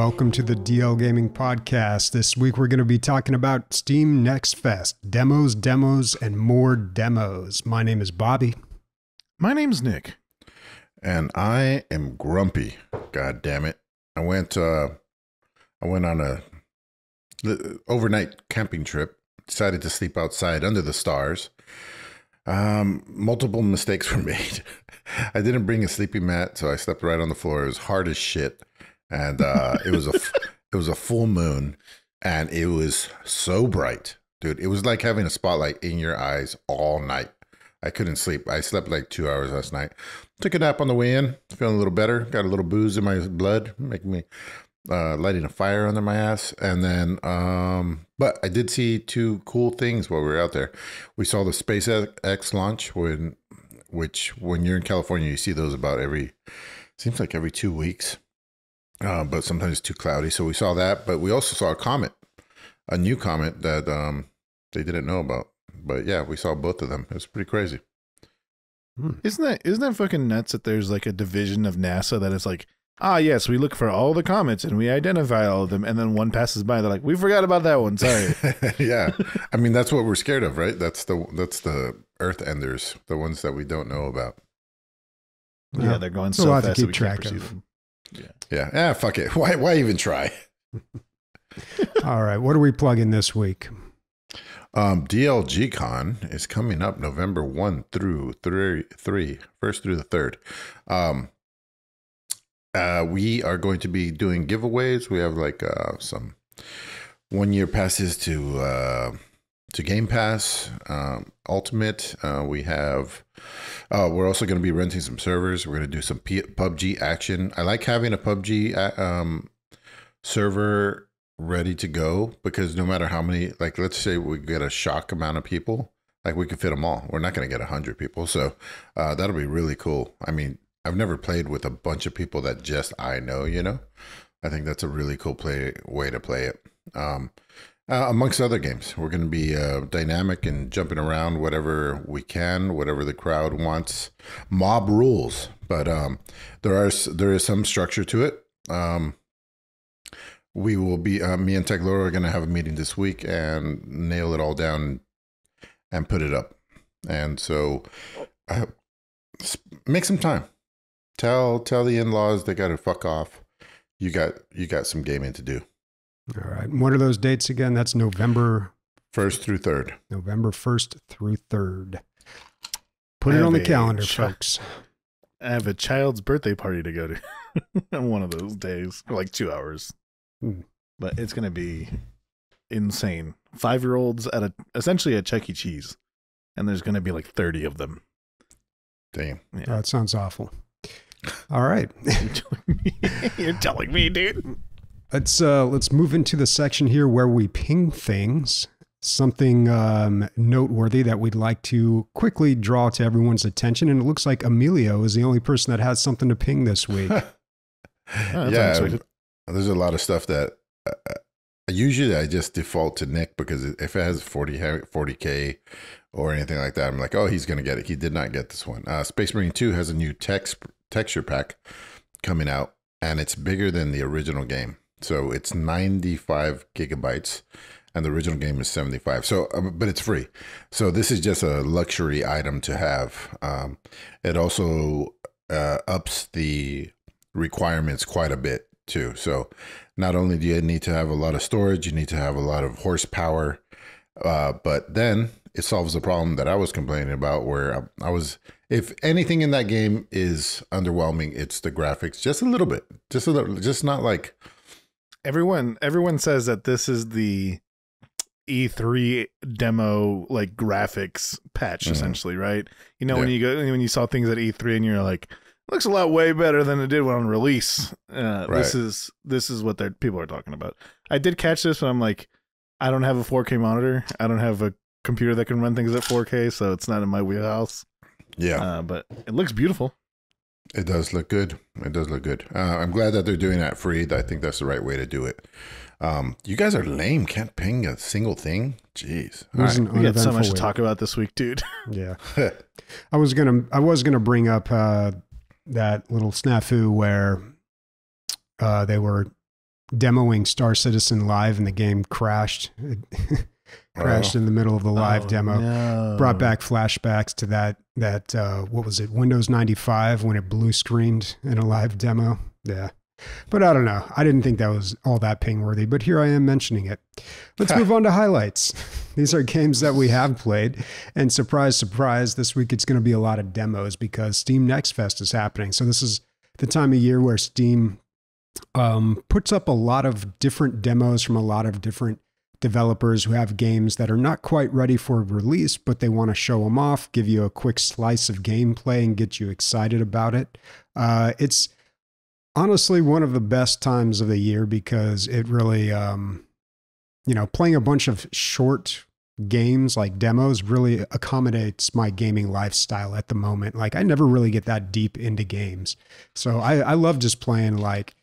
welcome to the DL Gaming Podcast. This week we're going to be talking about Steam Next Fest, demos, and more demos. My name is Bobby. My name's Nick. And I am grumpy. God damn it. I went on a overnight camping trip, decided to sleep outside under the stars. Multiple mistakes were made. I didn't bring a sleeping mat, so I slept right on the floor. It was hard as shit. And it was a full moon, and it was so bright, dude. It was like having a spotlight in your eyes all night. I couldn't sleep. I slept like 2 hours last night. Took a nap on the way in, feeling a little better. Got a little booze in my blood, making me lighting a fire under my ass. And then, but I did see two cool things while we were out there. We saw the SpaceX launch, which when you're in California, you see those about seems like every 2 weeks. But sometimes it's too cloudy. So we saw that, but we also saw a new comet that they didn't know about. But yeah, we saw both of them. It was pretty crazy. Isn't that fucking nuts that there's like a division of NASA that is like, yes, we look for all the comets and we identify all of them, and then one passes by, they're like, we forgot about that one. Sorry. Yeah, I mean that's what we're scared of, right? That's the Earth enders, the ones that we don't know about. Yeah, they're going so fast that we can't perceive them. Yeah. Fuck it. Why even try? All right. What are we plugging this week? DLG Con is coming up November 1 through 3, 1st through the 3rd. We are going to be doing giveaways. We have like some 1-year passes to Game Pass, Ultimate. We're also going to be renting some servers. We're going to do some PUBG action. I like having a PUBG server ready to go, because no matter how many, like let's say we get a shock amount of people, like we could fit them all. We're not going to get 100 people. So that'll be really cool. I mean, I've never played with a bunch of people that just I know, I think that's a really cool way to play it. Amongst other games, we're going to be dynamic and jumping around whatever we can, whatever the crowd wants. Mob rules, but there is some structure to it. We will be me and Tech Laura are going to have a meeting this week and nail it all down and put it up. And so make some time. Tell the in-laws they got to fuck off. You got some gaming to do. All right. And what are those dates again? That's November 1st through 3rd. November 1st through 3rd. Put it on the calendar, folks. I have a child's birthday party to go to on one of those days for like 2 hours. But it's going to be insane. 5-year-olds at essentially a Chuck E. Cheese. And there's going to be like 30 of them. Damn. Yeah. That sounds awful. All right. You're telling me, dude. Let's move into the section here where we ping things. Something noteworthy that we'd like to quickly draw to everyone's attention. And it looks like Emilio is the only person that has something to ping this week. Yeah. There's a lot of stuff that usually I just default to Nick, because if it has 40K or anything like that, I'm like, oh, he's going to get it. He did not get this one. Space Marine 2 has a new texture pack coming out, and it's bigger than the original game. So it's 95 gigabytes, and the original game is 75. So, but it's free. So this is just a luxury item to have. It also ups the requirements quite a bit too. So not only do you need to have a lot of storage, you need to have a lot of horsepower, but then it solves the problem that I was complaining about, where I was, if anything in that game is underwhelming, it's the graphics, just a little bit, just not like. Everyone says that this is the E3 demo, like graphics patch, essentially, right? When you saw things at E3 and you're like, looks a lot way better than it did on release. Right. This is what people are talking about. I did catch this, but I'm like, I don't have a 4K monitor. I don't have a computer that can run things at 4K, so it's not in my wheelhouse. Yeah. But it looks beautiful. It does look good. It does look good. I'm glad that they're doing that free. I think that's the right way to do it. You guys are lame. Can't ping a single thing. Jeez. We got so much to talk about this week, dude. Yeah. I was gonna bring up that little snafu where they were demoing Star Citizen live and the game crashed. It crashed in the middle of the live demo. No. Brought back flashbacks to that what was it, Windows 95 when it blue screened in a live demo. Yeah. But I don't know. I didn't think that was all that ping-worthy, but here I am mentioning it. Let's move on to highlights. These are games that we have played, and surprise, surprise, this week it's going to be a lot of demos because Steam Next Fest is happening. So this is the time of year where Steam puts up a lot of different demos from a lot of different developers who have games that are not quite ready for release, but they want to show them off, give you a quick slice of gameplay and get you excited about it. It's honestly one of the best times of the year because it really, playing a bunch of short games like demos really accommodates my gaming lifestyle at the moment. Like I never really get that deep into games. So I love just playing like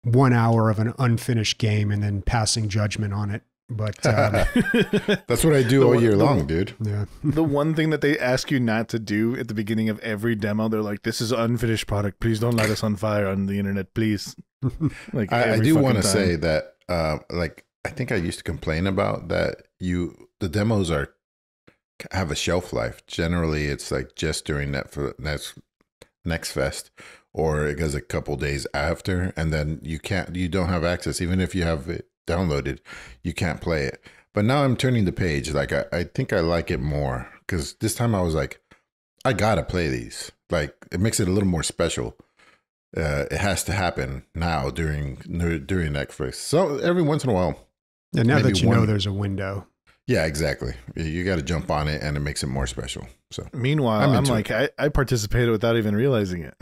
1 hour of an unfinished game and then passing judgment on it. But that's what I do all year long, dude. Yeah. The one thing that they ask you not to do at the beginning of every demo, they're like, "This is an unfinished product. Please don't light us on fire on the internet, please." Like I do want to say that, I think I used to complain about that. The demos have a shelf life. Generally, it's like just during Next Fest, or it goes a couple days after, and then you don't have access, even if you have it downloaded, you can't play it. But now I'm turning the page. Like I think I like it more because this time I was like, I gotta play these. Like it makes it a little more special. It has to happen now during Next Fest. So every once in a while. And now that you know there's a window. Yeah, exactly. You got to jump on it, and it makes it more special. So, meanwhile, I'm like, I participated without even realizing it.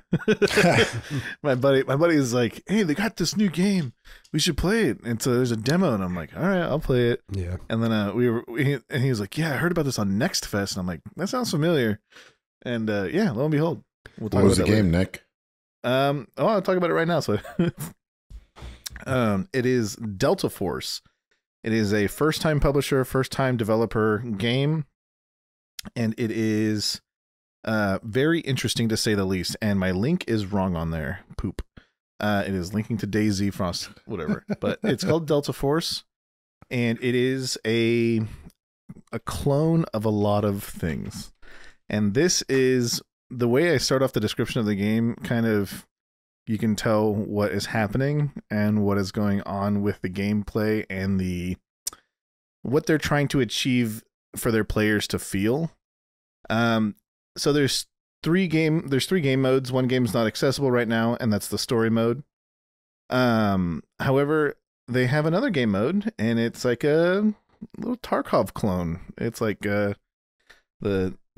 my buddy is like, "Hey, they got this new game. We should play it." And so there's a demo, and I'm like, "All right, I'll play it." Yeah. And then he was like, "Yeah, I heard about this on Next Fest," and I'm like, "That sounds familiar." And yeah, lo and behold, we'll talk about the game, Nick? I'll talk about it right now. So, it is Delta Force. It is a first-time publisher, first-time developer game, and it is very interesting to say the least. And my link is wrong on there. Poop. It is linking to DayZ, Frost, whatever. But it's called Delta Force, and it is a clone of a lot of things. And this is the way I start off the description of the game. Kind of, you can tell what is happening and what is going on with the gameplay and what they're trying to achieve for their players to feel. So there's three game modes. One game's not accessible right now, and that's the story mode. However, they have another game mode, and it's like a little Tarkov clone. It's like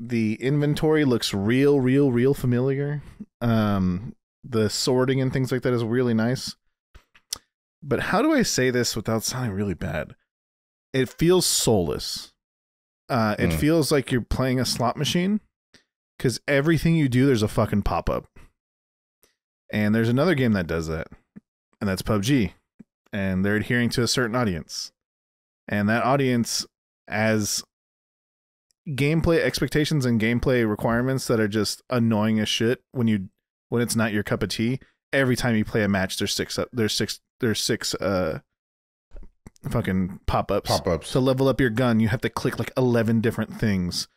the inventory looks real familiar. The sorting and things like that is really nice. But how do I say this without sounding really bad? It feels soulless. It feels like you're playing a slot machine because everything you do, there's a fucking pop-up. And there's another game that does that, and that's PUBG. And they're adhering to a certain audience. And that audience has gameplay expectations and gameplay requirements that are just annoying as shit when it's not your cup of tea. Every time you play a match, there's six fucking pop-ups. To level up your gun, you have to click like 11 different things.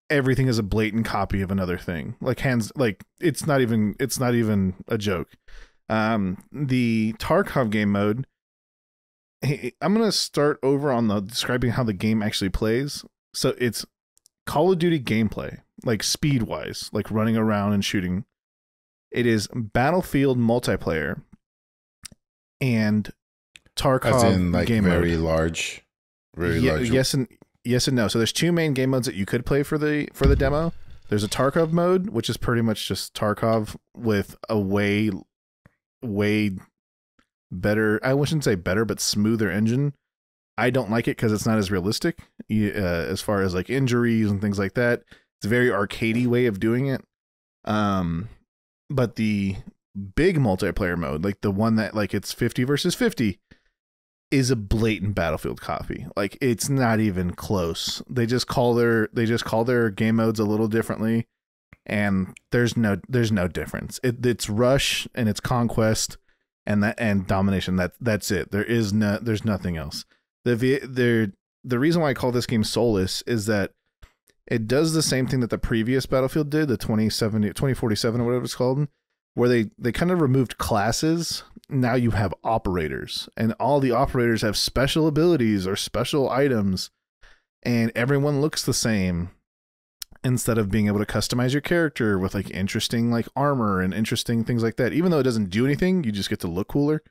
Everything is a blatant copy of another thing. It's not even a joke. The Tarkov game mode, I'm going to start over on describing how the game actually plays. So it's Call of Duty gameplay, like speed-wise, like running around and shooting. It is Battlefield multiplayer and Tarkov as in like game very mode. large. Yes and no. So there's two main game modes that you could play for the demo. There's a Tarkov mode, which is pretty much just Tarkov with a way better, I wouldn't say better, but smoother engine. I don't like it because it's not as realistic as far as like injuries and things like that. It's a very arcadey way of doing it. But the big multiplayer mode, like the one that like it's 50 versus 50, is a blatant Battlefield copy. Like it's not even close. They just call their game modes a little differently, and there's no difference. It's Rush and it's Conquest, and domination. That's it. There's nothing else. The reason why I call this game soulless is that it does the same thing that the previous Battlefield did, the 2047 or whatever it's called, where they kind of removed classes. Now you have operators, and all the operators have special abilities or special items, and everyone looks the same, instead of being able to customize your character with like interesting like armor and interesting things like that. Even though it doesn't do anything, you just get to look cooler.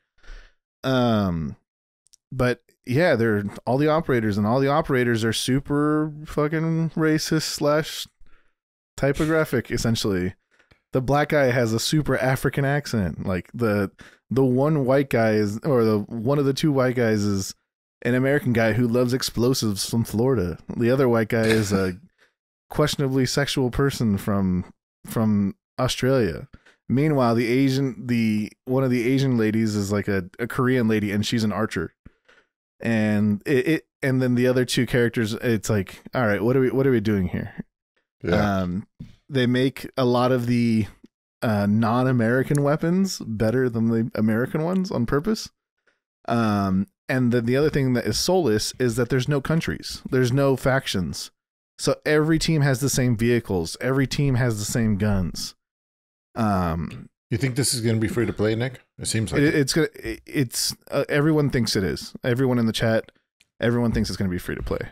But yeah, they're all the operators, and all the operators are super fucking racist / typographic, essentially. The black guy has a super African accent. Like the one white guy is, or one of the two white guys is an American guy who loves explosives from Florida. The other white guy is a questionably sexual person from Australia. Meanwhile, one of the Asian ladies is like a Korean lady, and she's an archer. And and then the other two characters, it's like, all right, what are we doing here? Yeah. They make a lot of the non-American weapons better than the American ones on purpose. And then the other thing that is soulless is that there's no countries. There's no factions. So every team has the same vehicles. Every team has the same guns. You think this is going to be free to play, Nick? It seems like it's everyone thinks it is. Everyone in the chat, everyone thinks it's going to be free to play.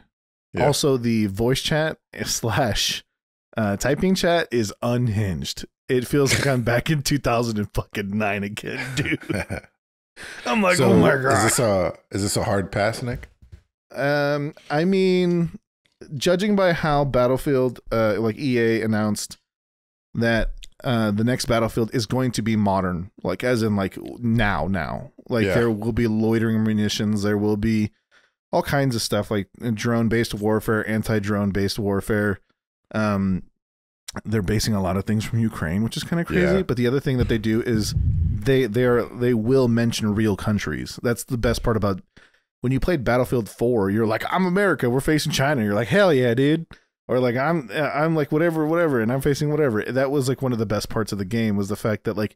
Yeah. Also, the voice chat / typing chat is unhinged. It feels like I'm back in 2009 again, dude. I'm like, so, oh my god. Is this a hard pass, Nick? I mean, judging by how Battlefield, like EA announced that the next Battlefield is going to be modern, like as in like now. Like there will be loitering munitions, there will be all kinds of stuff like drone-based warfare, anti-drone-based warfare. They're basing a lot of things from Ukraine, which is kind of crazy. Yeah. But the other thing that they do is they will mention real countries. That's the best part about when you played Battlefield 4. You're like, I'm America, we're facing China. You're like, hell yeah, dude. Or like I'm like whatever, and I'm facing whatever. That was like one of the best parts of the game, was the fact that like,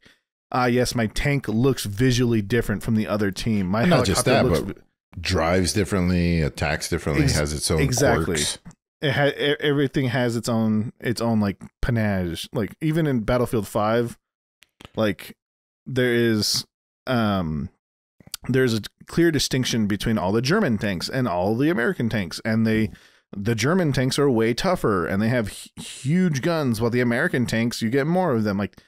yes, my tank looks visually different from the other team. My not just that, but drives differently, attacks differently, has its own quirks. Everything has its own like panache. Like even in Battlefield 5, like there's a clear distinction between all the German tanks and all the American tanks, and the German tanks are way tougher and they have huge guns, while the American tanks, you get more of them. Like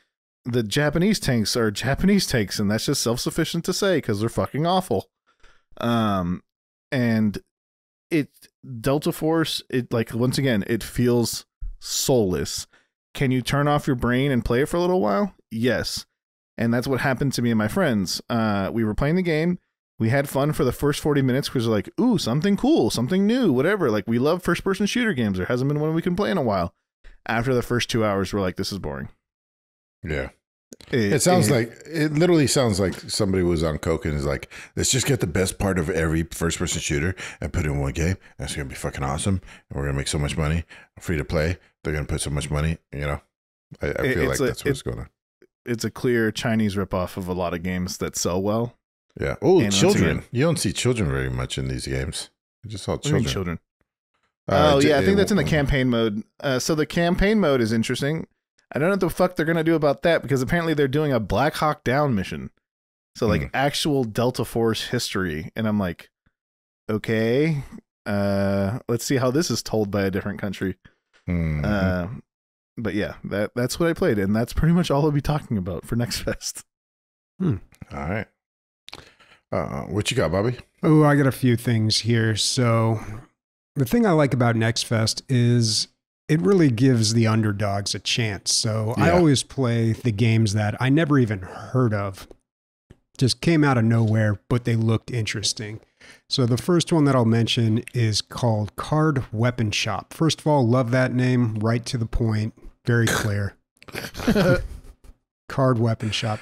the Japanese tanks are Japanese tanks, and that's just self-sufficient to say because they're fucking awful. And Delta Force, it like, once again, it feels soulless. Can you turn off your brain and play it for a little while? Yes. And that's what happened to me and my friends. We were playing the game. We had fun for the first 40 minutes because we're like, ooh, something cool, something new, whatever. Like, we love first-person shooter games. There hasn't been one we can play in a while. After the first 2 hours, we're like, this is boring. Yeah. It literally sounds like somebody was on coke and is like, let's just get the best part of every first-person shooter and put it in one game. And it's going to be fucking awesome. And we're going to make so much money. Free to play. They're going to put so much money, you know. I feel like that's what's going on. It's a clear Chinese ripoff of a lot of games that sell well. Yeah. Oh, children. You don't see children very much in these games. You just saw children. I think that's in the campaign mode. So the campaign mode is interesting. I don't know what the fuck they're going to do about that, because apparently they're doing a Black Hawk Down mission. So like actual Delta Force history. And I'm like, okay, let's see how this is told by a different country. Mm-hmm. But yeah, that's what I played. And that's pretty much all I'll be talking about for Next Fest. All right. What you got, Bobby? Oh, I got a few things here. So the thing I like about Next Fest is it really gives the underdogs a chance. So I always play the games that I never even heard of, just came out of nowhere, but they looked interesting. So the first one that I'll mention is called Card Weapon Shop. First of all, love that name, right to the point, very clear. Card Weapon Shop.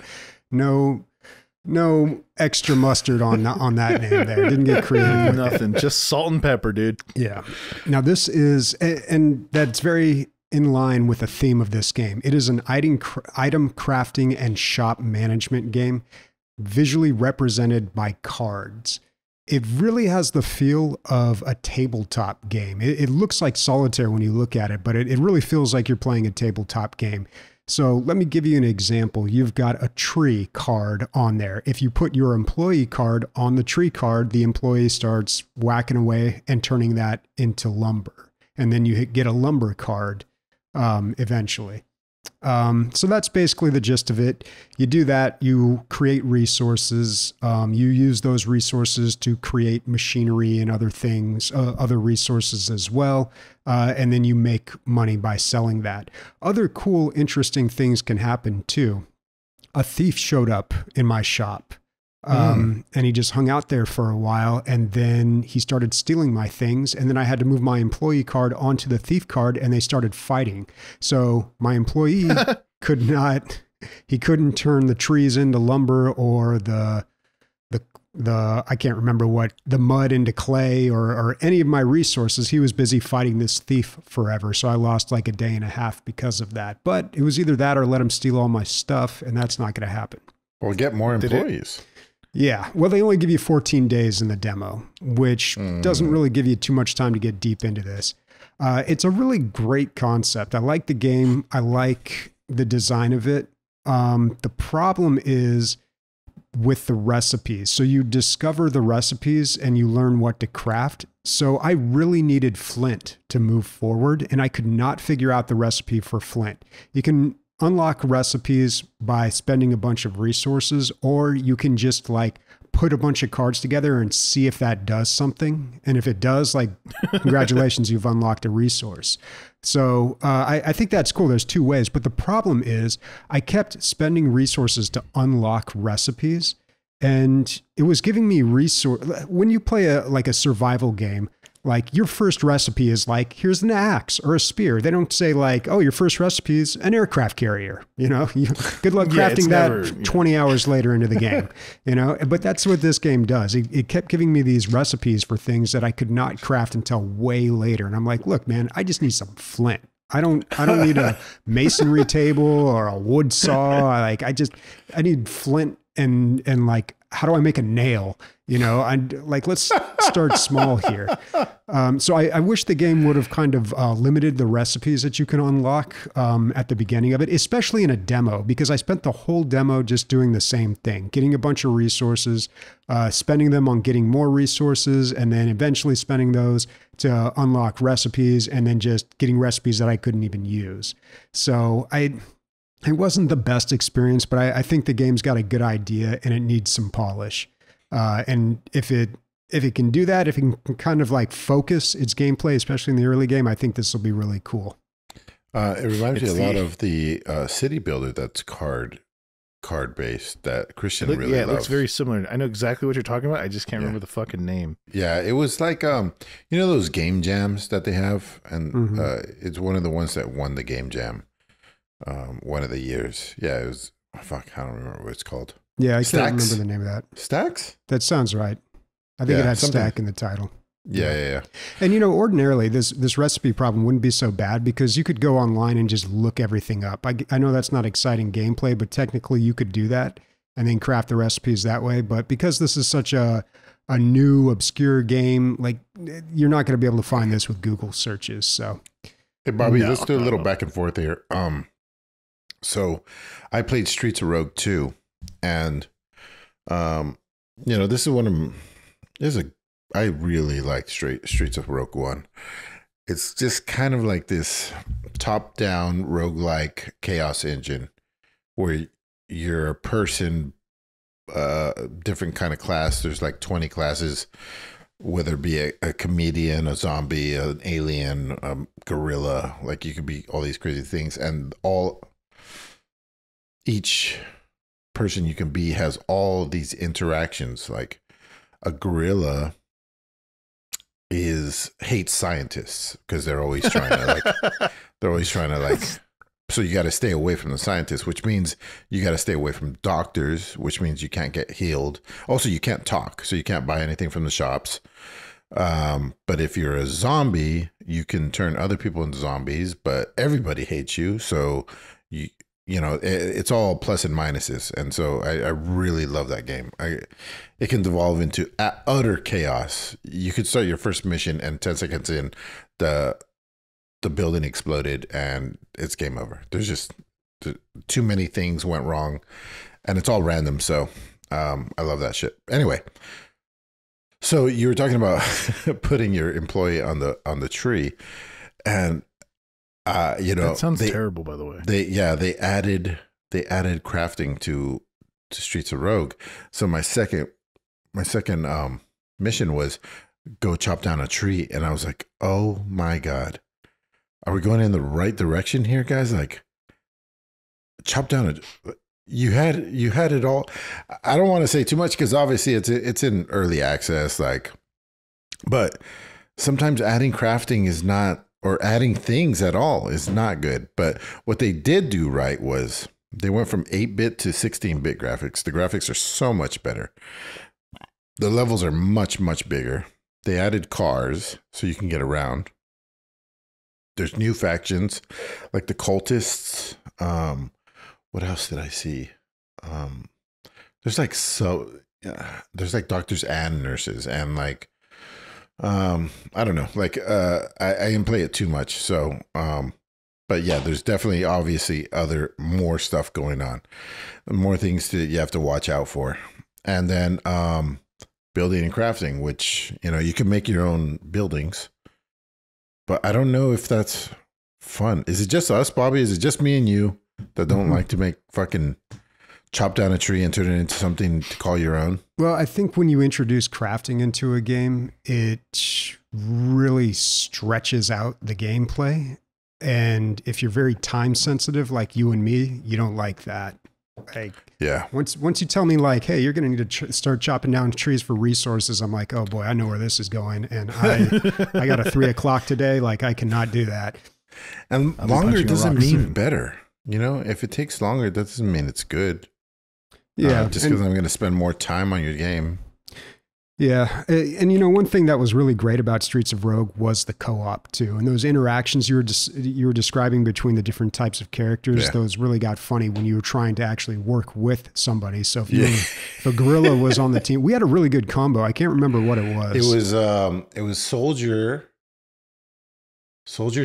No extra mustard on that name there. Didn't get creative. Nothing. Just salt and pepper, dude. Yeah. Now this is, and that's very in line with the theme of this game. It is an item crafting and shop management game. visually represented by cards. It really has the feel of a tabletop game. It looks like solitaire when you look at it, but it really feels like you're playing a tabletop game. So let me give you an example. You've got a tree card on there. If you put your employee card on the tree card, the employee starts whacking away and turning that into lumber. And then you get a lumber card eventually. So that's basically the gist of it. You do that, you create resources, you use those resources to create machinery and other things, other resources as well. And then you make money by selling that. Other cool, interesting things can happen too. A thief showed up in my shop. And he just hung out there for a while, and then he started stealing my things, and then I had to move my employee card onto the thief card, and they started fighting. So my employee couldn't turn the trees into lumber, or the I can't remember what, the mud into clay, or any of my resources. He was busy fighting this thief forever. So I lost like a day and a half because of that. But it was either that or let him steal all my stuff, and that's not going to happen. Or get more employees. Yeah. Well, they only give you 14 days in the demo, which doesn't really give you too much time to get deep into this. It's a really great concept. I like the game. I like the design of it. The problem is with the recipes. So you discover the recipes and you learn what to craft. So I really needed flint to move forward, and I could not figure out the recipe for flint. You can unlock recipes by spending a bunch of resources, or you can just like put a bunch of cards together and see if that does something. And if it does, like, congratulations, you've unlocked a resource. So I think that's cool. There's two ways, but the problem is I kept spending resources to unlock recipes, and it was giving me when you play a survival game, like your first recipe is like, here's an axe or a spear. They don't say like, oh, your first recipe is an aircraft carrier. You know, good luck crafting that 20 hours later into the game, you know, but that's what this game does. It kept giving me these recipes for things that I could not craft until way later. And I'm like, look, man, I just need some flint. I don't need a masonry table or a wood saw. I need flint and like, how do I make a nail? You know, let's start small here. So I wish the game would have kind of limited the recipes that you can unlock at the beginning of it, especially in a demo, because I spent the whole demo just doing the same thing, getting a bunch of resources, spending them on getting more resources, and then eventually spending those to unlock recipes, and then just getting recipes that I couldn't even use. So it wasn't the best experience, but I think the game's got a good idea and it needs some polish. And if it can do that, if it can kind of like focus its gameplay, especially in the early game, I think this will be really cool. It reminds me a lot of the city builder that's card based that Christian really loves. Yeah, it looks very similar. I know exactly what you're talking about. I just can't remember the fucking name. Yeah, it was like you know those game jams that they have, and it's one of the ones that won the game jam one of the years. Yeah, it was I don't remember what it's called. Yeah, I can't remember the name of that. Stacks? That sounds right. I think it had stack in the title. Yeah. And you know, ordinarily this recipe problem wouldn't be so bad because you could go online and just look everything up. I know that's not exciting gameplay, but technically you could do that and then craft the recipes that way. But because this is such a new, obscure game, like you're not going to be able to find this with Google searches. So, hey Bobby, let's do a little back and forth here. So I played Streets of Rogue 2, and you know, this is one of I really liked Streets of Rogue 1. It's just kind of like this top-down roguelike chaos engine where you're a person, different kind of class. There's like 20 classes, whether it be a comedian, a zombie, an alien, a gorilla. Like you could be all these crazy things, and each person you can be has all these interactions. Like a gorilla hates scientists because they're always trying to like so you got to stay away from the scientists, which means you got to stay away from doctors, which means you can't get healed. Also, you can't talk, so you can't buy anything from the shops. But if you're a zombie, you can turn other people into zombies, but everybody hates you, so you know, it's all plus and minuses. And so I really love that game. It can devolve into utter chaos. You could start your first mission and 10 seconds in, the building exploded and it's game over. There's just too many things went wrong and it's all random. So I love that shit. Anyway, so you were talking about putting your employee on the tree, and you know, that sounds terrible, by the way. They added crafting to Streets of Rogue. So my second mission was go chop down a tree, and I was like, oh my God, are we going in the right direction here, guys? Like, chop down you had it all. I don't want to say too much because obviously it's in early access, like, but sometimes adding crafting is not, or adding things at all is not good. But what they did do right was they went from 8-bit to 16-bit graphics. The graphics are so much better. The levels are much, much bigger. They added cars so you can get around. There's new factions like the cultists. What else did I see? There's like there's like doctors and nurses and like I don't know. Like I didn't play it too much, so but yeah, there's definitely obviously more stuff going on, more things you have to watch out for, and then building and crafting, which you know you can make your own buildings, but I don't know if that's fun. Is it just us, Bobby? Is it just me and you that don't like to make fucking chop down a tree and turn it into something to call your own? Well, I think when you introduce crafting into a game, it really stretches out the gameplay. And if you're very time sensitive, like you and me, you don't like that. Like, yeah. Once you tell me like, hey, you're going to need to start chopping down trees for resources, I'm like, oh boy, I know where this is going. And I got a 3 o'clock today. Like I cannot do that. And longer doesn't mean better. You know, if it takes longer, that doesn't mean it's good. Yeah. Just because I'm going to spend more time on your game. Yeah. And, you know, one thing that was really great about Streets of Rogue was the co-op too. And those interactions you were describing between the different types of characters, those really got funny when you were trying to actually work with somebody. So if a gorilla was on the team, we had a really good combo. I can't remember what it was. It was soldier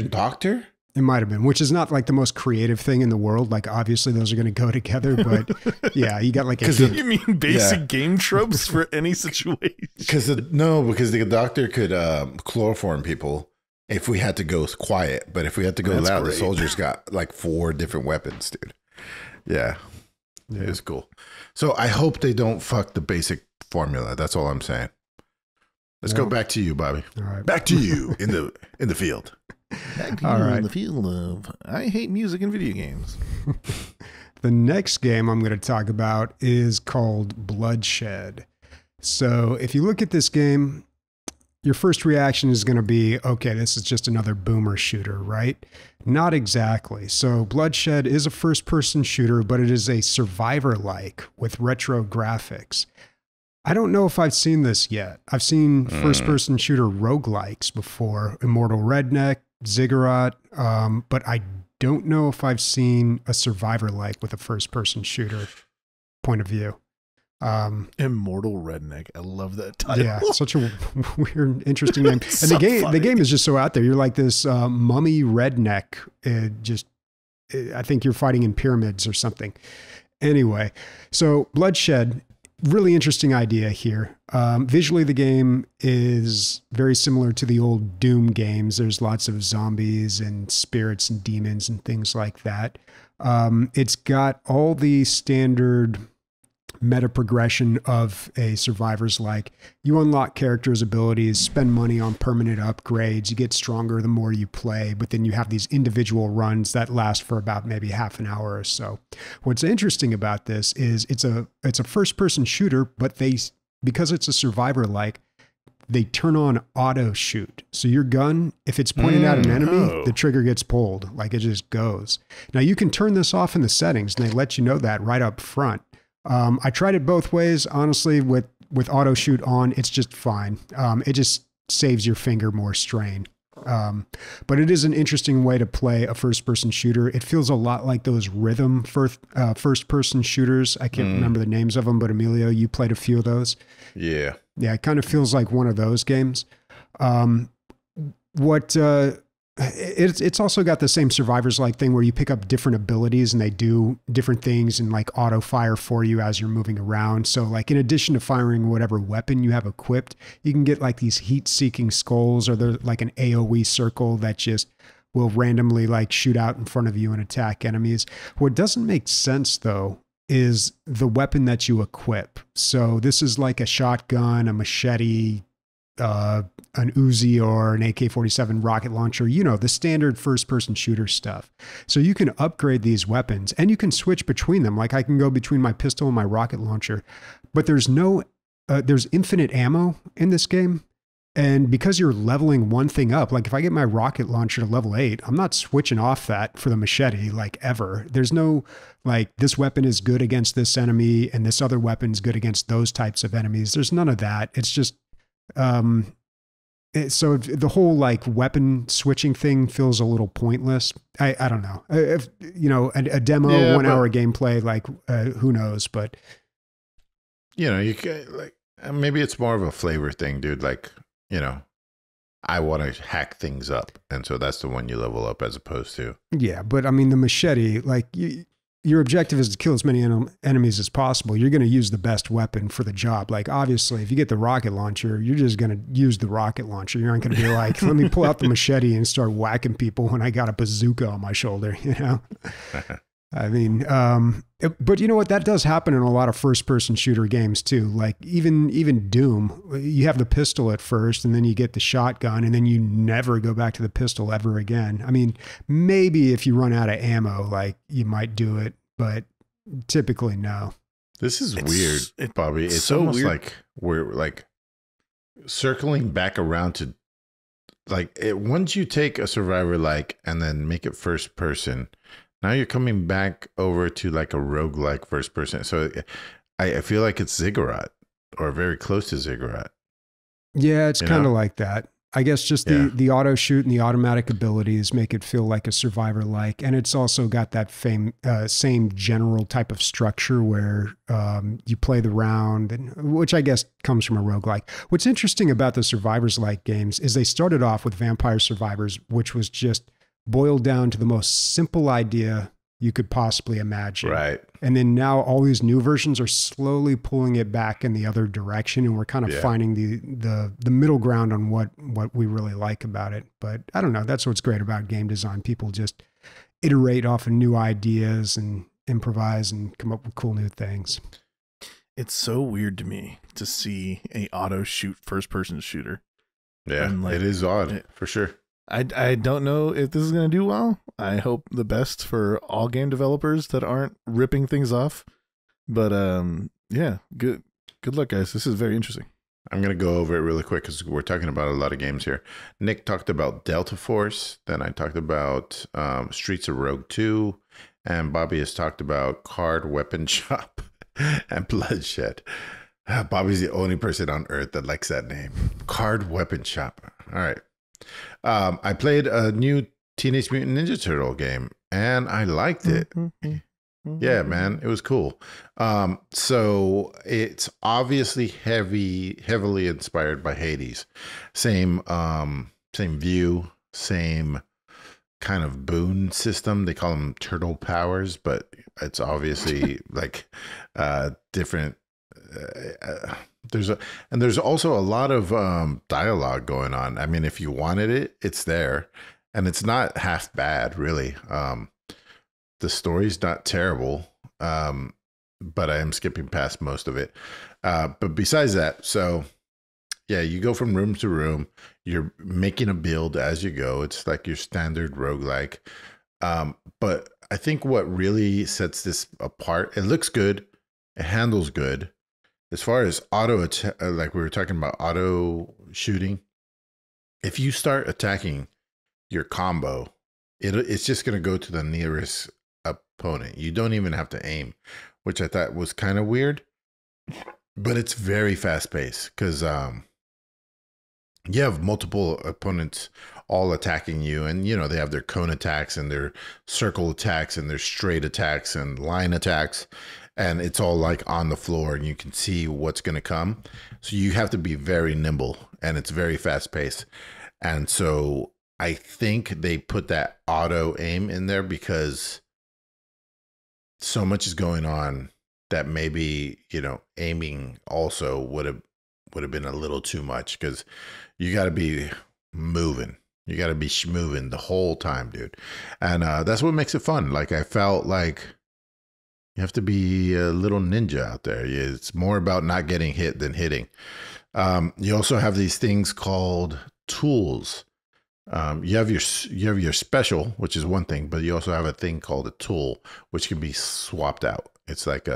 doctor. It might have been, which is not like the most creative thing in the world. Like obviously those are going to go together, but yeah, you got like you mean basic game tropes for any situation? Because the doctor could chloroform people if we had to go quiet, but if we had to go loud, the soldiers got like 4 different weapons, dude. Yeah, it was cool. So I hope they don't fuck the basic formula. That's all I'm saying. Let's go back to you, Bobby. All right. Back to you in the field. Back to you in the field of I hate music and video games. The next game I'm going to talk about is called Bloodshed. So if you look at this game, your first reaction is going to be, okay, this is just another boomer shooter, right? Not exactly. So Bloodshed is a first-person shooter, but it is a survivor-like with retro graphics. I don't know if I've seen this yet. I've seen first-person shooter roguelikes before, Immortal Redneck, Ziggurat, but I don't know if I've seen a survivor-like with a first-person shooter point of view. Immortal Redneck. I love that title. Yeah, such a weird, interesting name. And the game is just so out there. You're like this mummy redneck. I think you're fighting in pyramids or something. Anyway, so Bloodshed. Really interesting idea here. Visually, the game is very similar to the old Doom games. There's lots of zombies and spirits and demons and things like that. It's got all the standard meta progression of a survivor's like. You unlock characters' abilities, spend money on permanent upgrades, you get stronger the more you play, but then you have these individual runs that last for about maybe half an hour or so. What's interesting about this is it's a first-person shooter, but because it's a survivor like, they turn on auto shoot. So your gun, if it's pointed at an enemy, the trigger gets pulled, like it just goes. Now you can turn this off in the settings and they let you know that right up front. I tried it both ways. Honestly, with auto shoot on, it's just fine. It just saves your finger more strain. But it is an interesting way to play a first-person shooter. It feels a lot like those rhythm first-person shooters. I can't remember the names of them, but Emilio, you played a few of those. Yeah. Yeah, it kind of feels like one of those games. It's also got the same Survivors-like thing where you pick up different abilities and they do different things and like auto fire for you as you're moving around. So like in addition to firing whatever weapon you have equipped, you can get like these heat-seeking skulls, or they're like an AoE circle that just will randomly like shoot out in front of you and attack enemies. What doesn't make sense though is the weapon that you equip. So this is like a shotgun, a machete, an Uzi or an AK-47 rocket launcher, you know, the standard first-person shooter stuff. So you can upgrade these weapons and you can switch between them. Like I can go between my pistol and my rocket launcher, but there's infinite ammo in this game. And because you're leveling one thing up, like if I get my rocket launcher to level 8, I'm not switching off that for the machete, like ever. There's no like this weapon is good against this enemy and this other weapon's good against those types of enemies. There's none of that. It's just, so the whole like weapon switching thing feels a little pointless. I don't know. If you know, a demo, 1 hour gameplay, like who knows? But you know, you can like maybe it's more of a flavor thing, dude. Like, you know, I want to hack things up, and so that's the one you level up as opposed to. Yeah, but I mean the machete, like your objective is to kill as many enemies as possible. You're going to use the best weapon for the job. Like obviously if you get the rocket launcher, you're just going to use the rocket launcher. You aren't going to be like, let me pull out the machete and start whacking people when I got a bazooka on my shoulder, you know? I mean, but you know what? That does happen in a lot of first-person shooter games too. Like even Doom, you have the pistol at first, and then you get the shotgun, and then you never go back to the pistol ever again. I mean, maybe if you run out of ammo, like you might do it, but typically no. This is weird, Bobby. It's so almost weird. Like we're like circling back around to like once you take a Survivor like and then make it first person. Now you're coming back over to like a roguelike first person. So I feel like it's Ziggurat or very close to Ziggurat. Yeah, it's kind of like that. I guess just the auto shoot and the automatic abilities make it feel like a Survivor-like. And it's also got that same general type of structure where you play the round, which I guess comes from a roguelike. What's interesting about the Survivors-like games is they started off with Vampire Survivors, which was just boiled down to the most simple idea you could possibly imagine. Right. And then now all these new versions are slowly pulling it back in the other direction. And we're kind of finding the middle ground on what we really like about it. But I don't know. That's what's great about game design. People just iterate off of new ideas and improvise and come up with cool new things. It's so weird to me to see a auto shoot first person shooter. Yeah, like, it is odd for sure. I don't know if this is going to do well. I hope the best for all game developers that aren't ripping things off. But yeah, good luck, guys. This is very interesting. I'm going to go over it really quick because we're talking about a lot of games here. Nick talked about Delta Force. Then I talked about Streets of Rogue 2. And Bobby has talked about Card Weapon Shop and Bloodshed. Bobby's the only person on earth that likes that name. Card Weapon Shop. All right. I played a new Teenage Mutant Ninja Turtle game and I liked it. Yeah, man, it was cool. So it's obviously heavily inspired by Hades. Same view, same kind of boon system. They call them turtle powers, but it's obviously like different. There's also a lot of dialogue going on. I mean, if you wanted it, it's there, and it's not half bad, really. The story's not terrible, but I am skipping past most of it. But besides that, so yeah, you go from room to room. You're making a build as you go. It's like your standard roguelike. But I think what really sets this apart, it looks good, it handles good. As far as like we were talking about auto shooting, if you start attacking your combo, it's just going to go to the nearest opponent. You don't even have to aim, which I thought was kind of weird, but it's very fast paced because you have multiple opponents all attacking you. And, you know, they have their cone attacks and their circle attacks and their straight attacks and line attacks. And it's all like on the floor and you can see what's going to come. So you have to be very nimble and it's very fast paced. And so I think they put that auto aim in there because so much is going on that maybe, you know, aiming also would have been a little too much, because you got to be moving. You got to be moving the whole time, dude. And that's what makes it fun. Like, I felt like you have to be a little ninja out there. It's more about not getting hit than hitting. You also have these things called tools. You have your special, which is one thing, but you also have a thing called a tool, which can be swapped out. It's like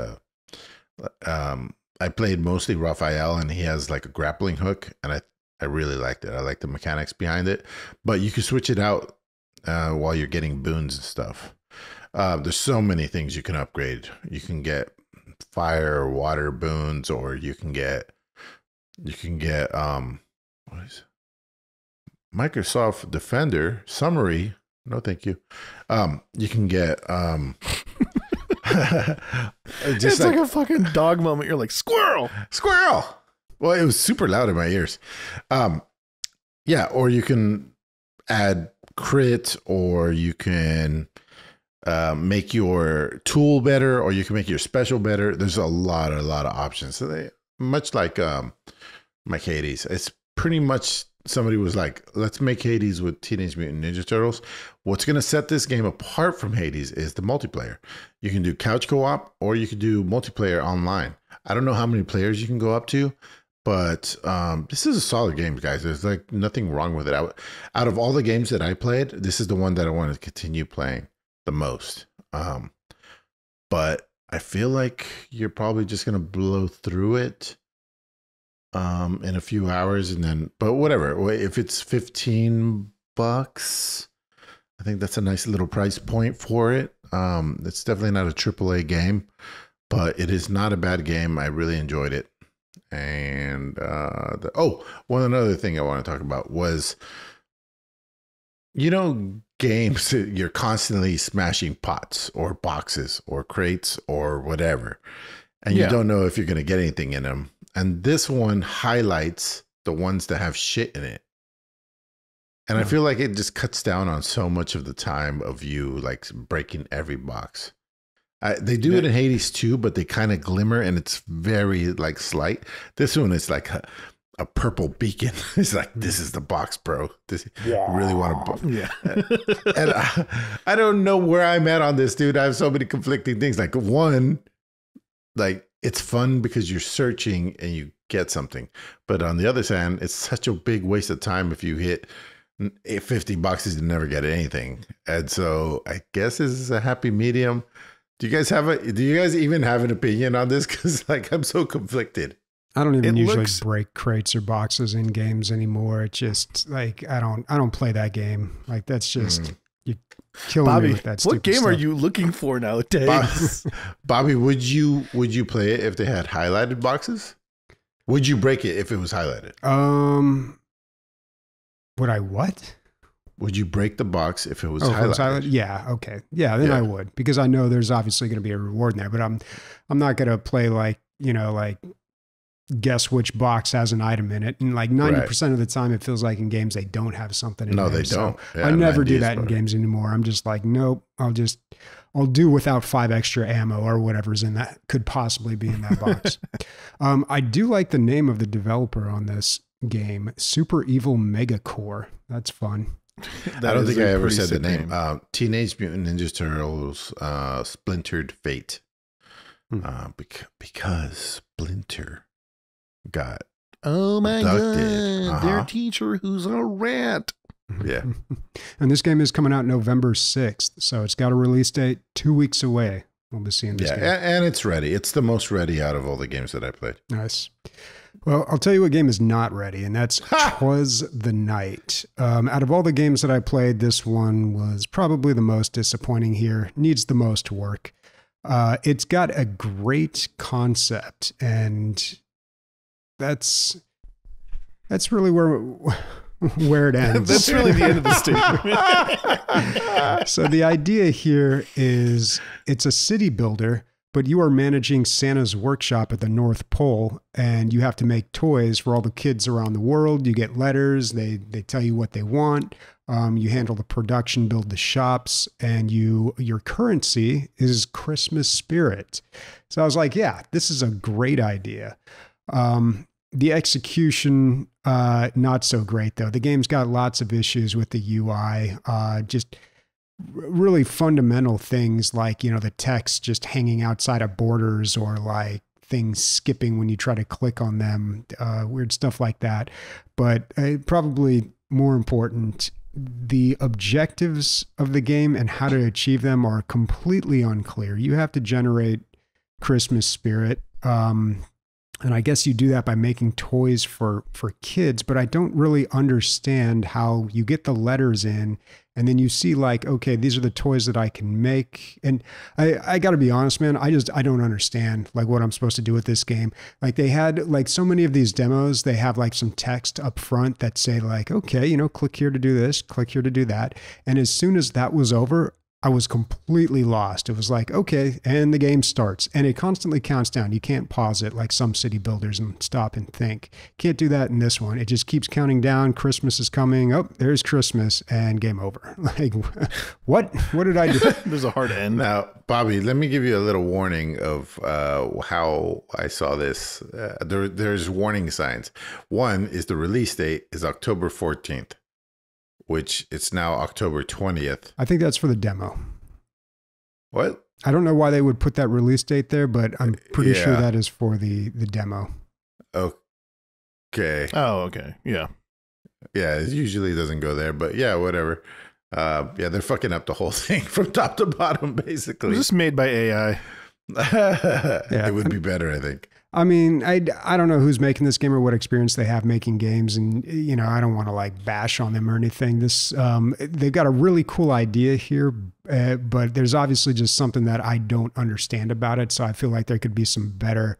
I played mostly Raphael, and he has like a grappling hook, and I really liked it. I like the mechanics behind it, but you can switch it out while you're getting boons and stuff. There's so many things you can upgrade. You can get fire or water boons, or you can get what is it? Microsoft Defender summary. No, thank you. You can get it's like a fucking dog moment. You're like, squirrel. Well, it was super loud in my ears. Yeah, or you can add crit, or you can make your tool better, or you can make your special better. There's a lot of options. So they much like Hades. It's pretty much, somebody was like, let's make Hades with Teenage Mutant Ninja Turtles. What's going to set this game apart from Hades is the multiplayer. You can do couch co-op, or you can do multiplayer online. I don't know how many players you can go up to, but this is a solid game, guys. There's like nothing wrong with it. Out of all the games that I played, this is the one that I want to continue playing the most. But I feel like you're probably just going to blow through it in a few hours, and then, but whatever. If it's $15, I think that's a nice little price point for it. It's definitely not a AAA game, but it is not a bad game. I really enjoyed it. And one other thing I want to talk about was, you know, games, you're constantly smashing pots or boxes or crates or whatever, and you don't know if you're going to get anything in them. And this one highlights the ones that have shit in it. And I feel like it just cuts down on so much of the time of you like breaking every box. They do it in Hades too, but they kind of glimmer and it's very like slight. This one is like a purple beacon. It's like, this is the box, bro. This you really want to. Yeah. And I don't know where I'm at on this, dude. I have so many conflicting things. Like, one, like, it's fun because you're searching and you get something. But on the other hand, it's such a big waste of time if you hit 50 boxes and never get anything. And so I guess this is a happy medium. Do you guys even have an opinion on this? Because like, I'm so conflicted. I don't even usually break crates or boxes in games anymore. It's just like, I don't play that game. Like, that's just you killing me with that stupid what game stuff. are you looking for nowadays? Bobby, would you play it if they had highlighted boxes? Would you break it if it was highlighted? Would I what? Would you break the box if it was highlighted? Yeah. Okay. Yeah. Then I would, because I know there's obviously going to be a reward in there, but I'm not going to play like, you know, like guess which box has an item in it. And like 90% of the time, it feels like in games, they don't have something in there. No, they don't. I never do that in games anymore. I'm just like, nope, I'll do without 5 extra ammo or whatever's in that could possibly be in that box. I do like the name of the developer on this game, Super Evil Megacore. That's fun. I don't think I ever said the name. Teenage Mutant Ninja Turtles, Splintered Fate. Because Splinter got abducted. Their teacher who's a rat. Yeah. And this game is coming out November 6th, so it's got a release date 2 weeks away. We'll be seeing this game. And it's ready. It's the most ready out of all the games that I played. Nice. Well, I'll tell you what game is not ready, and that's Twas the Night. Out of all the games that I played, this one was probably the most disappointing here. Needs the most work. It's got a great concept, and that's really where where it ends. That's really the end of the statement. So the idea here is it's a city builder, but you are managing Santa's workshop at the North Pole, and you have to make toys for all the kids around the world. You get letters. They tell you what they want. You handle the production, build the shops, and your currency is Christmas spirit. So I was like, yeah, this is a great idea. The execution, not so great though. The game's got lots of issues with the UI, just really fundamental things like, the text just hanging outside of borders, or like things skipping when you try to click on them, weird stuff like that. But probably more important, the objectives of the game and how to achieve them are completely unclear. You have to generate Christmas spirit. And I guess you do that by making toys for kids, but I don't really understand how you get the letters in and then you see like, okay, these are the toys that I can make. And I gotta be honest, man, I don't understand like what I'm supposed to do with this game. Like they had like so many of these demos, they have like some text up front that say like, okay, click here to do this, click here to do that. And as soon as that was over, I was completely lost. It was like, okay, and the game starts and it constantly counts down. You can't pause it like some city builders and stop and think. Can't do that in this one. It just keeps counting down. Christmas is coming. Oh, there's Christmas and game over. Like, what? What did I do? There's a hard end. Now, Bobby, let me give you a little warning of how I saw this. There's warning signs. One is the release date is October 14th. Which it's now October 20th. I think that's for the demo. What? I don't know why they would put that release date there, but I'm pretty sure that is for the demo. Okay. Oh, okay. Yeah. Yeah, it usually doesn't go there, but yeah, whatever. Yeah, they're fucking up the whole thing from top to bottom, basically. It was just made by AI. Yeah, it would be better, I think. I mean, I don't know who's making this game or what experience they have making games, and I don't want to like bash on them or anything. This they've got a really cool idea here, but there's obviously just something that I don't understand about it. So I feel like there could be some better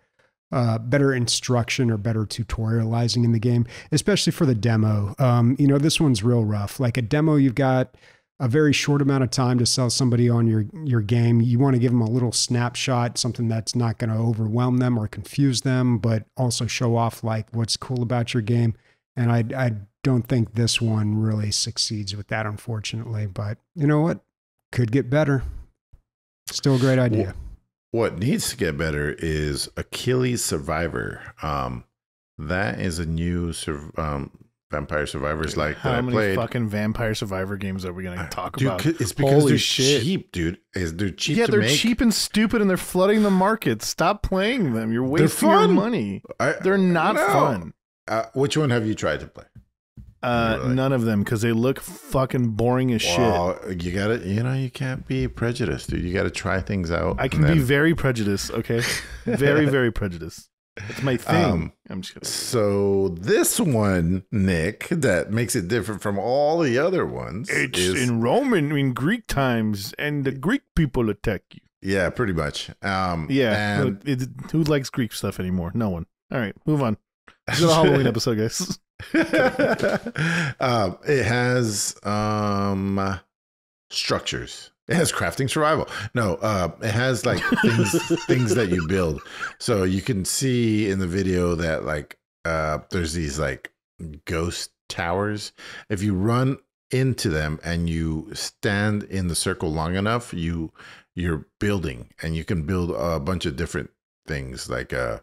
instruction or better tutorializing in the game, especially for the demo. This one's real rough. Like a demo, you've got a very short amount of time to sell somebody on your game. You want to give them a little snapshot, something that's not going to overwhelm them or confuse them, but also show off like what's cool about your game. And I don't think this one really succeeds with that, unfortunately. But you know what? Could get better. Still a great idea. What needs to get better is Achilles Survivor. That is a new Vampire Survivors like how that I many played. Fucking Vampire Survivor games are we going to talk about? It's because they're cheap, dude. They're cheap to make. Yeah, they're cheap and stupid, and they're flooding the market. Stop playing them. You're wasting your money. They're not fun. Which one have you tried to play? None of them, because they look fucking boring as shit. You gotta, you can't be prejudiced, dude. You gotta try things out. I can be very prejudiced, okay? Very, very prejudiced. It's my thing. I'm just kidding. So this one, Nick, that makes it different from all the other ones. It's in Roman, in Greek times, and the Greek people attack you. Yeah, pretty much. Yeah. Who likes Greek stuff anymore? No one. All right, move on. This is a Halloween episode, guys. It has structures. It has crafting survival. No, it has like things that you build. So you can see in the video that like there's these like ghost towers. If you run into them and you stand in the circle long enough, you're building, and you can build a bunch of different things like a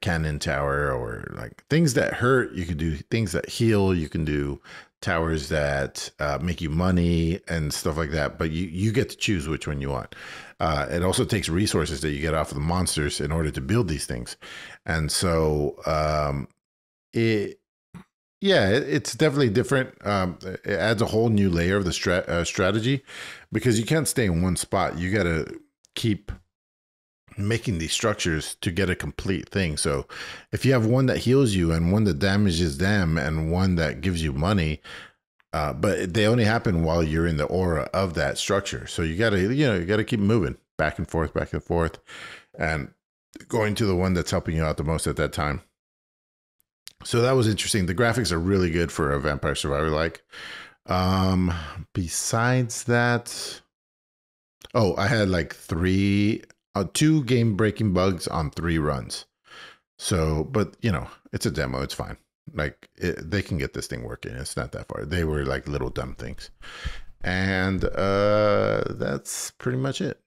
cannon tower, or like things that hurt. You can do things that heal. You can do towers that make you money and stuff like that, but you get to choose which one you want. It also takes resources that you get off of the monsters in order to build these things. And so it's definitely different. It adds a whole new layer of the strategy, because you can't stay in one spot. You got to keep making these structures to get a complete thing. So if you have one that heals you and one that damages them and one that gives you money, but they only happen while you're in the aura of that structure. So you gotta keep moving back and forth, and going to the one that's helping you out the most at that time. So that was interesting. The graphics are really good for a Vampire Survivor like. Besides that, I had like 2 game breaking bugs on 3 runs. So, but it's a demo. It's fine. Like they can get this thing working. It's not that far. They were like little dumb things. And that's pretty much it.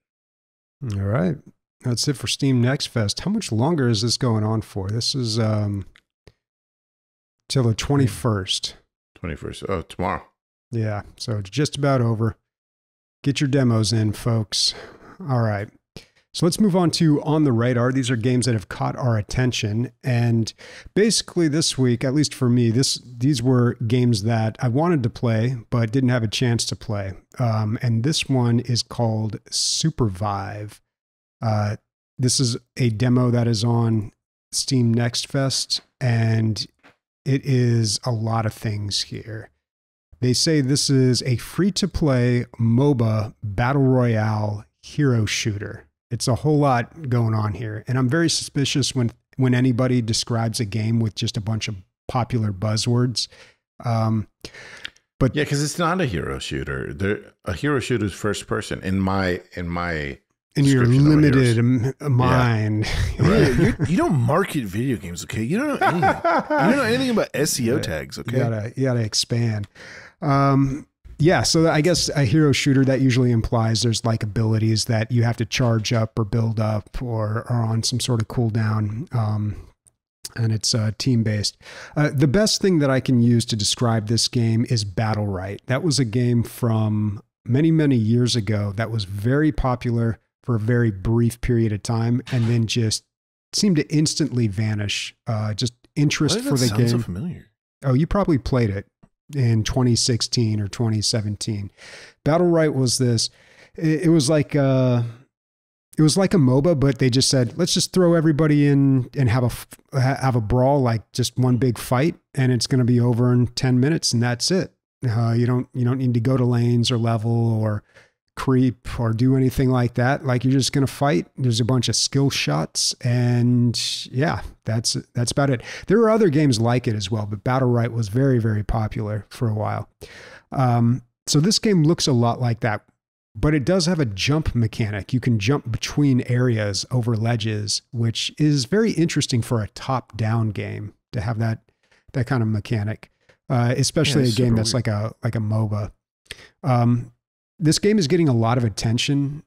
All right. That's it for Steam Next Fest. How much longer is this going on for? This is till the 21st. 21st. Oh, tomorrow. Yeah. So it's just about over. Get your demos in, folks. All right. So let's move on to On the Radar. These are games that have caught our attention. And basically this week, at least for me, these were games that I wanted to play, but didn't have a chance to play. And this one is called SUPERVIVE. This is a demo that is on Steam Next Fest, and it is a lot of things here. They say this is a free-to-play MOBA Battle Royale hero shooter. It's a whole lot going on here. And I'm very suspicious when anybody describes a game with just a bunch of popular buzzwords. But yeah, because it's not a hero shooter. A hero shooter is first person in your limited mind. Yeah. Right. You don't market video games, okay? You don't know anything. You don't know anything about SEO tags, okay? You gotta expand. Yeah, so I guess a hero shooter, that usually implies there's like abilities that you have to charge up or build up or are on some sort of cooldown. And it's team-based. The best thing that I can use to describe this game is Battle Right. That was a game from many, many years ago that was very popular for a very brief period of time and then just seemed to instantly vanish. Just interest for the game. So familiar. Oh, you probably played it in 2016 or 2017. Battle Right was this. It was like a MOBA, but they just said, let's just throw everybody in and have a brawl, like just one big fight, and it's going to be over in 10 minutes, and that's it. You don't need to go to lanes or level or creep or do anything like that. Like you're just going to fight. There's a bunch of skill shots, and yeah, that's about it. There are other games like it as well, but Battle Right was very, very popular for a while. So this game looks a lot like that, but it does have a jump mechanic. You can jump between areas over ledges, which is very interesting for a top-down game to have that kind of mechanic, especially a game that's weird. like a MOBA. This game is getting a lot of attention.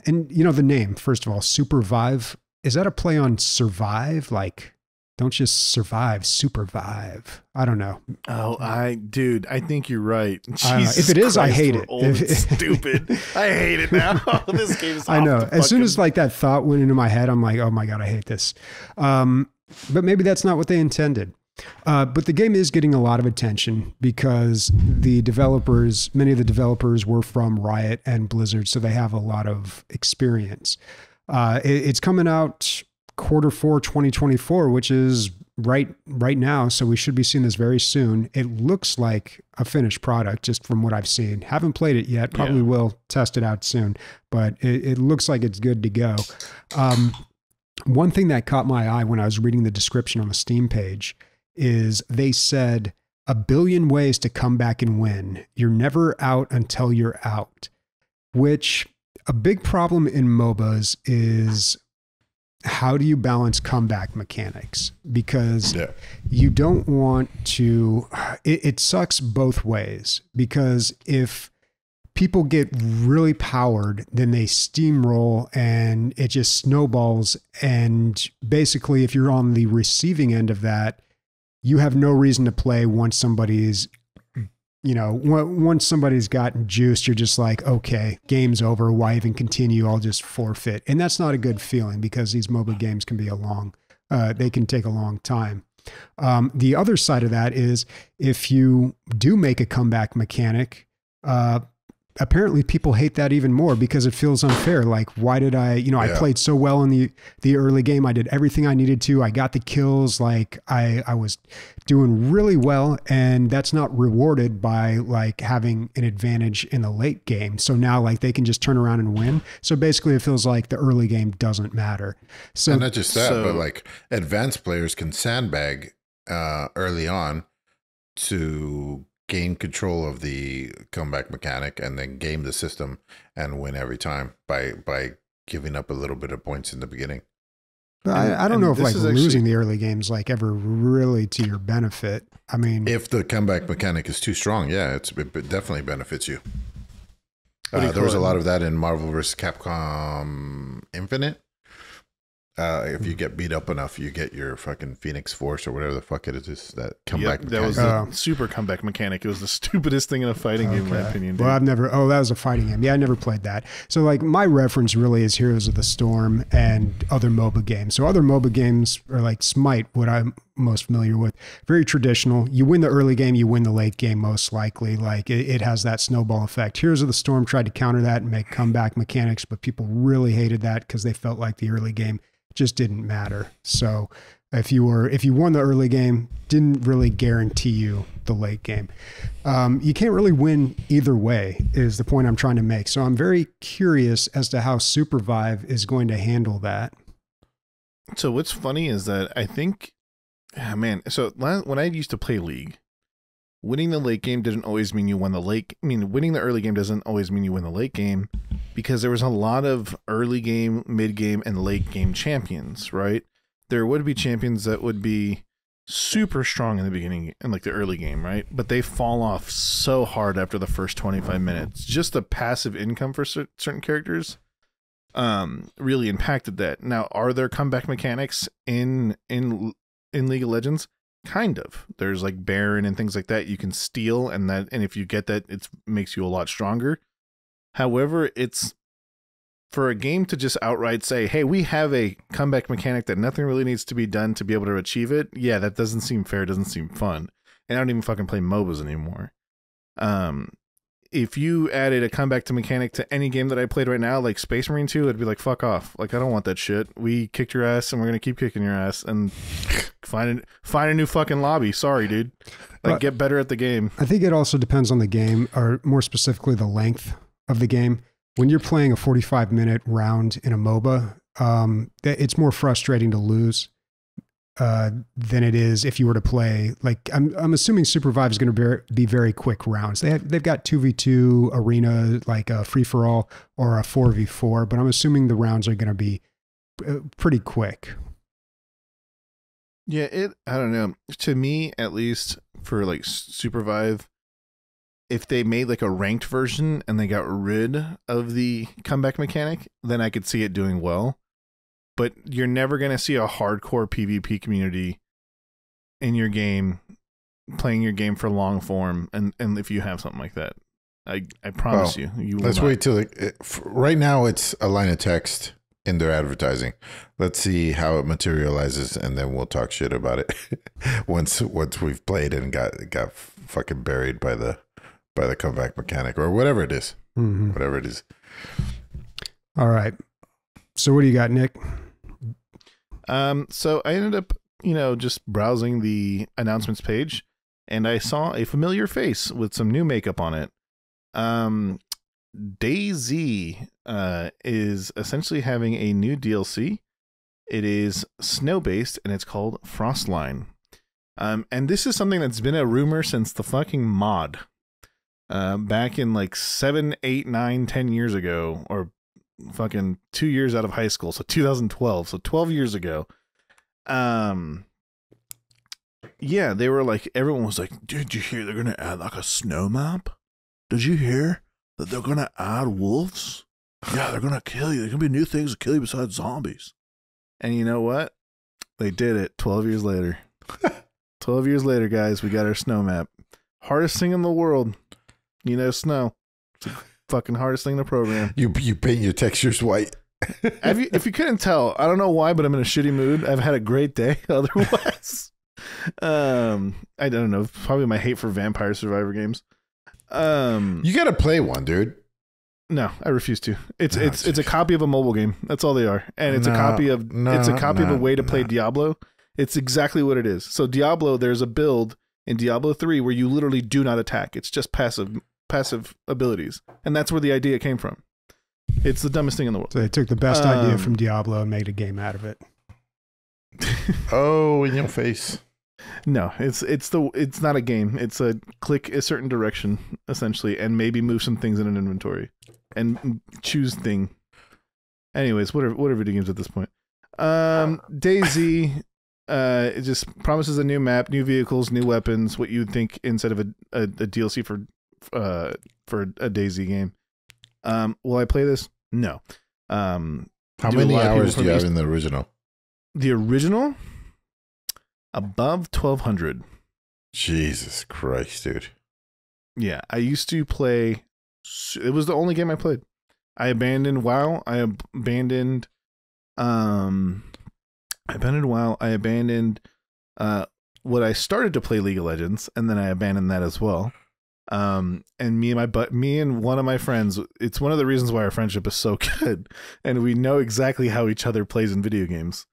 And the name, first of all, SUPERVIVE. Is that a play on survive? Like, don't just survive, SUPERVIVE. I don't know. Oh, I think you're right. If it is, I hate it. Old and stupid. I hate it now. This game is. I know. As soon as like that thought went into my head, I'm like, oh my God, I hate this. But maybe that's not what they intended. But the game is getting a lot of attention because many of the developers were from Riot and Blizzard, so they have a lot of experience. It's coming out Q4 2024, which is right now, so we should be seeing this very soon. It looks like a finished product just from what I've seen. Haven't played it yet, probably will test it out soon, but it looks like it's good to go. One thing that caught my eye when I was reading the description on the Steam page is they said 1 billion ways to come back and win. You're never out until you're out, which a big problem in MOBAs is how do you balance comeback mechanics? Because you don't want to, it sucks both ways, because if people get really powered, then they steamroll and it just snowballs. And basically, if you're on the receiving end of that, you have no reason to play once somebody's gotten juiced. You're just like, okay, game's over. Why even continue? I'll just forfeit. And that's not a good feeling because these MOBA games can be they can take a long time. The other side of that is if you do make a comeback mechanic, apparently people hate that even more because it feels unfair. Like, why did I played so well in the early game. I did everything I needed to. I got the kills. Like I was doing really well, and that's not rewarded by like having an advantage in the late game. So now like they can just turn around and win. So basically it feels like the early game doesn't matter. So and not just that, but like advanced players can sandbag early on to gain control of the comeback mechanic and then game the system and win every time by giving up a little bit of points in the beginning. But I don't know if like losing the early games like ever really to your benefit. I mean, if the comeback mechanic is too strong, yeah, it definitely benefits you. There was a lot of that in Marvel vs. Capcom Infinite. If you get beat up enough, you get your fucking Phoenix Force or whatever the fuck it is. That comeback mechanic. That was the super comeback mechanic. It was the stupidest thing in a fighting game, in my opinion. Dude. Well, that was a fighting game. Yeah, I never played that. So like my reference really is Heroes of the Storm and other MOBA games. So other MOBA games are like Smite, what I'm most familiar with. Very traditional. You win the early game, you win the late game most likely. Like it has that snowball effect. Heroes of the Storm tried to counter that and make comeback mechanics, but people really hated that because they felt like the early game just didn't matter. So if you won the early game, didn't really guarantee you the late game. You can't really win either way is the point I'm trying to make. So I'm very curious as to how SUPERVIVE is going to handle that. So what's funny is that I think, so when I used to play League, winning the late game didn't always mean you won the late. I mean, winning the early game doesn't always mean you win the late game, because there was a lot of early game, mid game, and late game champions, right? There would be champions that would be super strong in the beginning and like the early game, right? But they fall off so hard after the first 25 minutes. Just the passive income for certain characters really impacted that. Now, are there comeback mechanics in League of Legends? Kind of. There's like Baron and things like that you can steal, and if you get that, it makes you a lot stronger. However, it's for a game to just outright say, hey, we have a comeback mechanic that nothing really needs to be done to be able to achieve it. Yeah, that doesn't seem fair. It doesn't seem fun. And I don't even fucking play MOBAs anymore. If you added a comeback to mechanic to any game that I played right now, like Space Marine 2, I'd be like, fuck off. Like, I don't want that shit. We kicked your ass and we're going to keep kicking your ass and find a new fucking lobby. Sorry, dude. Like, get better at the game. I think it also depends on the game, or more specifically the length of the game. When you're playing a 45-minute round in a MOBA, it's more frustrating to lose than it is if you were to play. Like I'm assuming SUPERVIVE is going to be very quick rounds. They've got 2v2 arena, like a free for all or a 4v4, but I'm assuming the rounds are going to be pretty quick. Yeah, I don't know. To me, at least for like SUPERVIVE, if they made like a ranked version and they got rid of the comeback mechanic, then I could see it doing well. But you're never going to see a hardcore PvP community in your game, playing your game for long form. And if you have something like that, I promise you will let's not. wait till right now it's a line of text in their advertising. Let's see how it materializes, and then we'll talk shit about it once we've played and got fucking buried by the comeback mechanic or whatever it is. Mm-hmm. Whatever it is. All right. So what do you got, Nick? So I ended up, just browsing the announcements page, and I saw a familiar face with some new makeup on it. DayZ is essentially having a new DLC. It is snow-based, and it's called Frostline. And this is something that's been a rumor since the fucking mod. Back in like 7, 8, 9, 10 years ago, or fucking 2 years out of high school, so 2012, so 12 years ago. Yeah, they were like, everyone was like, did you hear they're gonna add like a snow map? Did you hear that they're gonna add wolves? Yeah, they're gonna kill you. There's gonna be new things to kill you besides zombies. And you know what? They did it 12 years later. 12 years later, guys, we got our snow map. Hardest thing in the world. Snow. It's the fucking hardest thing to program. You paint your textures white. If you couldn't tell, I don't know why, but I'm in a shitty mood. I've had a great day otherwise. I don't know. Probably my hate for Vampire Survivor games. You gotta play one, dude. No, I refuse to. It's a copy of a mobile game. That's all they are. And it's a copy of a way to play Diablo. It's exactly what it is. So Diablo, there's a build in Diablo 3 where you literally do not attack. It's just passive abilities. And that's where the idea came from. It's the dumbest thing in the world. So they took the best idea from Diablo and made a game out of it. Oh, in your face. No, it's not a game. It's a click a certain direction essentially, and maybe move some things in an inventory, and choose thing. Anyways, whatever video games at this point. DayZ, it just promises a new map, new vehicles, new weapons. What you would think instead of a DLC for a DayZ game. Will I play this? No. How many hours do you have in the original? The original? Above 1,200. Jesus Christ, dude. Yeah, I used to play. It was the only game I played. I abandoned WoW. I abandoned WoW. I abandoned what I started to play League of Legends, and then I abandoned that as well. And me and one of my friends, it's one of the reasons why our friendship is so good, and we know exactly how each other plays in video games.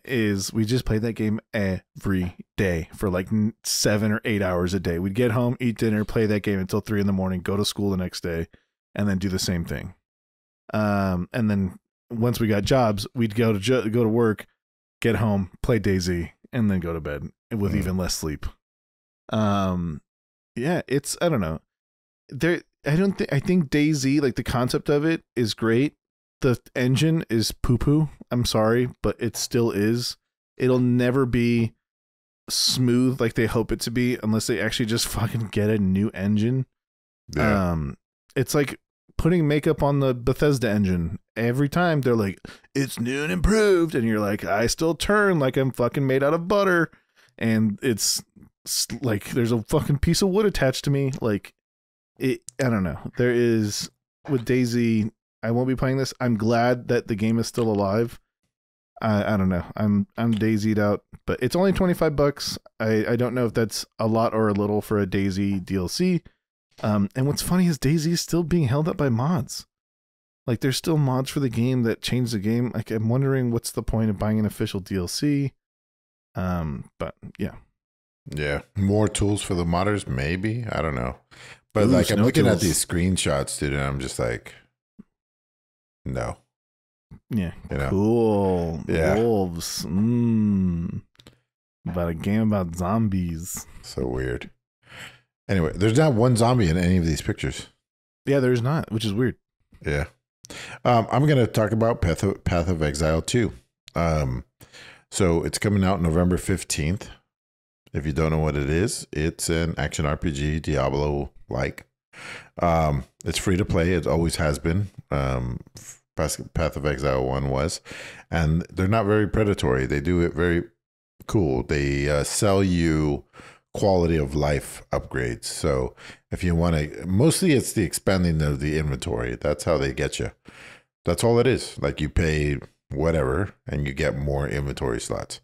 Is we just played that game every day for like 7 or 8 hours a day. We'd get home, eat dinner, play that game until 3 a.m, go to school the next day, and then do the same thing. And then once we got jobs, we'd go to work, get home, play DayZ, and then go to bed with even less sleep. Yeah, it's, I don't know. I think DayZ, like the concept of it is great. The engine is poo-poo. I'm sorry, but it still is. It'll never be smooth like they hope it to be unless they actually just fucking get a new engine. Yeah. It's like putting makeup on the Bethesda engine. Every time they're like, it's new and improved, and you're like, I still turn like I'm fucking made out of butter, and it's like there's a fucking piece of wood attached to me. Like, I don't know. There is with DayZ. I won't be playing this. I'm glad that the game is still alive. I don't know. I'm DayZ'd out, but it's only $25. I don't know if that's a lot or a little for a DayZ DLC. And what's funny is DayZ is still being held up by mods. Like there's still mods for the game that change the game. Like I'm wondering what's the point of buying an official DLC. But yeah. Yeah, more tools for the modders, maybe. I don't know. But like I'm looking at these screenshots, dude, and I'm just like, no. Yeah. You know? Cool. Yeah. Wolves. About a game about zombies. So weird. Anyway, there's not one zombie in any of these pictures. Yeah, there's not, which is weird. Yeah. I'm going to talk about Path of Exile 2. So it's coming out November 15th. If you don't know what it is, it's an action RPG, Diablo-like. It's free to play. It always has been. Path of Exile 1 was. And they're not very predatory. They do it very cool. They sell you quality of life upgrades. So if you want to, mostly it's the expanding of the inventory. That's how they get you. That's all it is. Like you pay whatever and you get more inventory slots.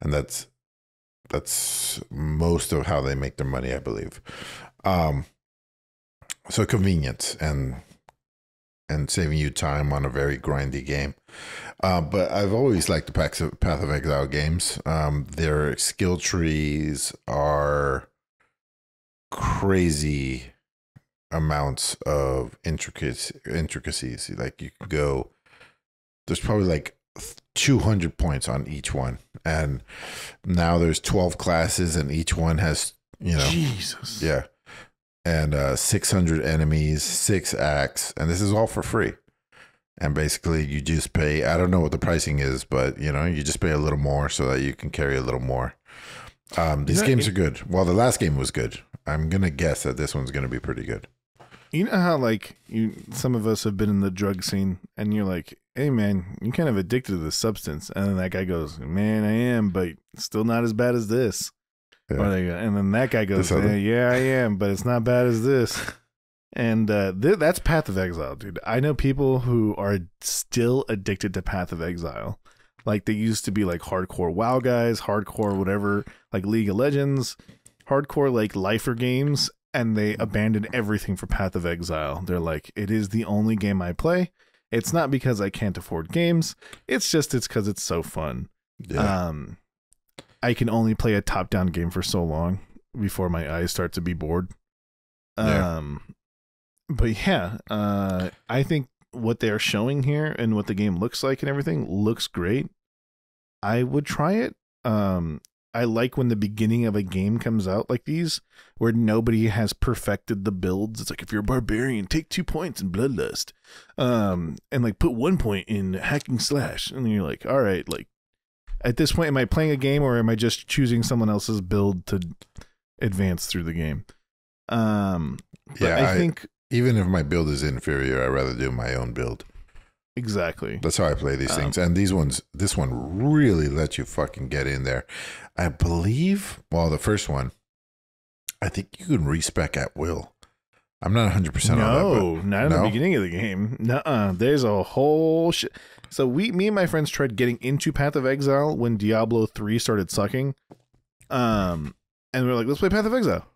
And that's most of how they make their money, I believe. So convenience and saving you time on a very grindy game. But I've always liked the Path of Exile games. Their skill trees are crazy amounts of intricacies. Like you could go, there's probably like 200 points on each one. And now there's 12 classes and each one has, Jesus. Yeah. And 600 enemies, 6 acts, and this is all for free. And basically, you just pay. I don't know what the pricing is, but you just pay a little more so that you can carry a little more. These games are good. Well, the last game was good. I'm gonna guess that this one's gonna be pretty good. You know how some of us have been in the drug scene, and you're like, "Hey, man, you're kind of addicted to this substance," and then that guy goes, "Man, I am, but still not as bad as this." Yeah. And then that guy goes, "Yeah, I am, but it's not bad as this." And that's Path of Exile, dude. I know people who are still addicted to Path of Exile. Like they used to be like hardcore WoW guys, hardcore whatever, like League of Legends, hardcore like lifer games, and they abandoned everything for Path of Exile. They're like, it is the only game I play. It's not because I can't afford games. It's because it's so fun. Yeah. I can only play a top-down game for so long before my eyes start to be bored. Yeah. But yeah, I think what they're showing here and what the game looks like and everything looks great. I would try it. I I like when the beginning of a game comes out like these, where nobody has perfected the builds. It's like, if you're a barbarian, take 2 points in Bloodlust, and like put 1 point in hacking slash, and you're like, all right, like at this point, am I playing a game or am I just choosing someone else's build to advance through the game? I think even if my build is inferior, I'd rather do my own build. Exactly. That's how I play these things. And this one really lets you fucking get in there. I believe, well, the first one, I think you can respec at will. I'm not 100% on that. No, not in the beginning of the game. Nuh-uh. There's a whole shit. So me and my friends tried getting into Path of Exile when Diablo 3 started sucking. And we were like, let's play Path of Exile.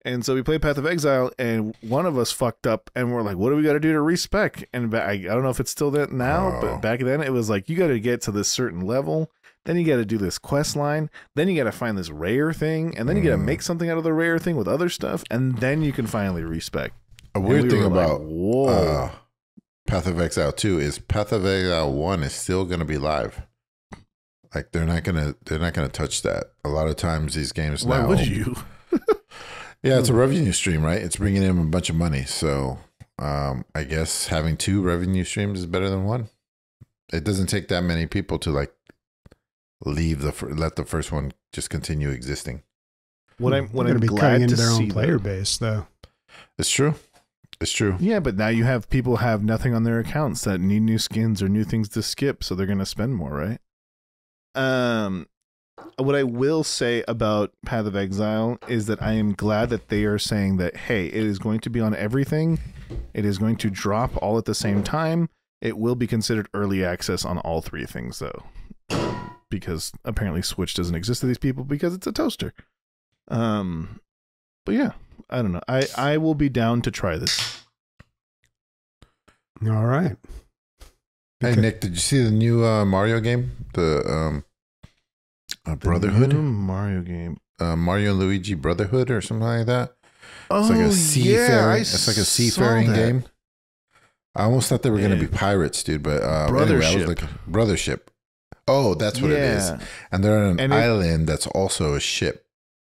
And so we played Path of Exile, and one of us fucked up, and we're like, what do we got to do to respec? And I don't know if it's still that now, but back then it was like, you got to get to this certain level, then you got to do this quest line, then you got to find this rare thing, and then you got to make something out of the rare thing with other stuff, and then you can finally respec. A weird thing about Path of Exile 2 is Path of Exile 1 is still going to be live. Like they're not gonna touch that. A lot of times these games now. Why would you? Yeah, it's a revenue stream, right? It's bringing in a bunch of money. So I guess having 2 revenue streams is better than 1. It doesn't take that many people to like let the first one just continue existing. What I'm going to be glad cutting into to their see own player base, though. It's true. It's true. Yeah, but now you have people have nothing on their accounts that need new skins or new things to skip, so they're going to spend more, right? What I will say about Path of Exile is that I am glad that they are saying that, hey, it is going to be on everything. It is going to drop all at the same time. It will be considered early access on all 3 things, though, because apparently Switch doesn't exist to these people because it's a toaster. But yeah, I don't know. I will be down to try this. All right. Hey, Nick, did you see the new Mario game? The Brotherhood? The new Mario game. Mario and Luigi Brotherhood or something like that. It's Oh, like a seafaring. yeah, It's like a seafaring game. I almost thought they were going to be pirates, dude. But anyway, I was like, Brothership. Oh, that's what it is. And they're on an island that's also a ship.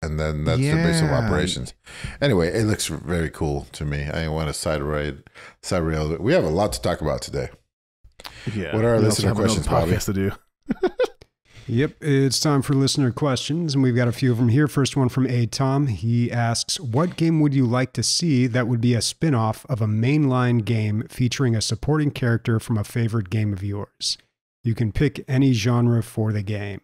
And then that's their base of operations. Anyway, it looks very cool to me. I want to side rail. We have a lot to talk about today. Yeah. What are our listener questions, Bobby? To do. Yep, it's time for listener questions, and we've got a few of them here. First one from A. Tom. He asks, what game would you like to see that would be a spin-off of a mainline game featuring a supporting character from a favorite game of yours? You can pick any genre for the game.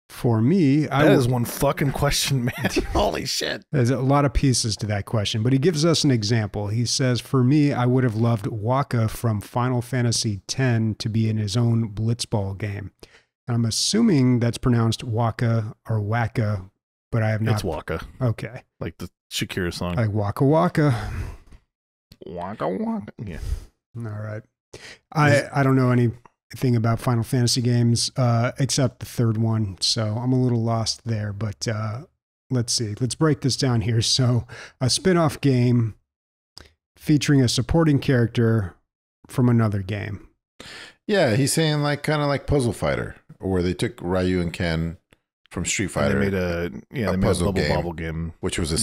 For me, that is one fucking question, man. Holy shit. There's a lot of pieces to that question, but he gives us an example. He says, for me, I would have loved Waka from Final Fantasy X to be in his own Blitzball game. I'm assuming that's pronounced Waka or Waka, but I have not. It's Waka. Okay. Like the Shakira song. Like Waka Waka. Waka Waka. Yeah. All right. I don't know anything about Final Fantasy games except the third one, so I'm a little lost there, but let's see. Let's break this down here. So a spin-off game featuring a supporting character from another game. Yeah, he's saying like kind of like Puzzle Fighter, where they took Ryu and Ken from Street Fighter. And they made a puzzle bubble game, which was a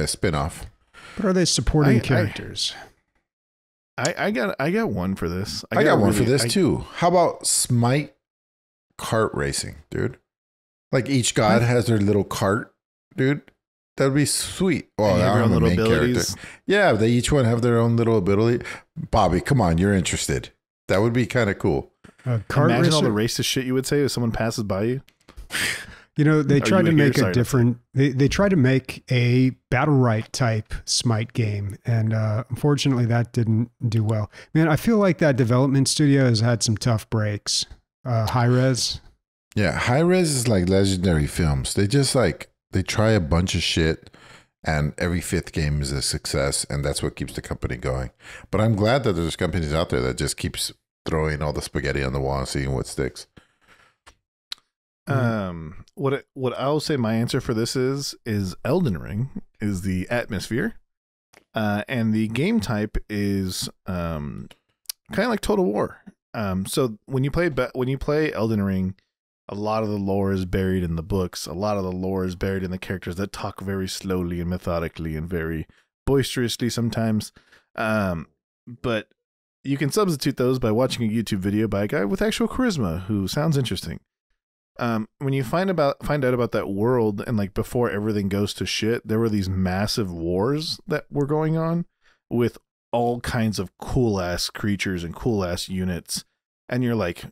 spin-off. But are they supporting characters? I got one for this. I got one for this too. How about Smite kart racing, dude? Like each god has their little kart, dude. That would be sweet. Well, I don't know the main character. Yeah, they each one have their own little ability. Bobby, come on, you're interested. That would be kind of cool. Imagine all the racist shit you would say if someone passes by you. You know, they tried to make a different. They tried to make a battle right type Smite game, and unfortunately, that didn't do well. Man, I feel like that development studio has had some tough breaks. Hi-Rez. Yeah, Hi-Rez is like Legendary Films. They just like they try a bunch of shit, and every 5th game is a success, and that's what keeps the company going. But I'm glad that there's companies out there that just keeps throwing all the spaghetti on the wall and seeing what sticks. What I'll say my answer for this is Elden Ring is the atmosphere, and the game type is kind of like Total War. So when you play Elden Ring, A lot of the lore is buried in the books. A lot of the lore is buried in the characters that talk very slowly and methodically and very boisterously sometimes. But you can substitute those by watching a YouTube video by a guy with actual charisma who sounds interesting. When you find out about that world, and like before everything goes to shit, there were these massive wars that were going on with all kinds of cool ass creatures and cool ass units. And you're like,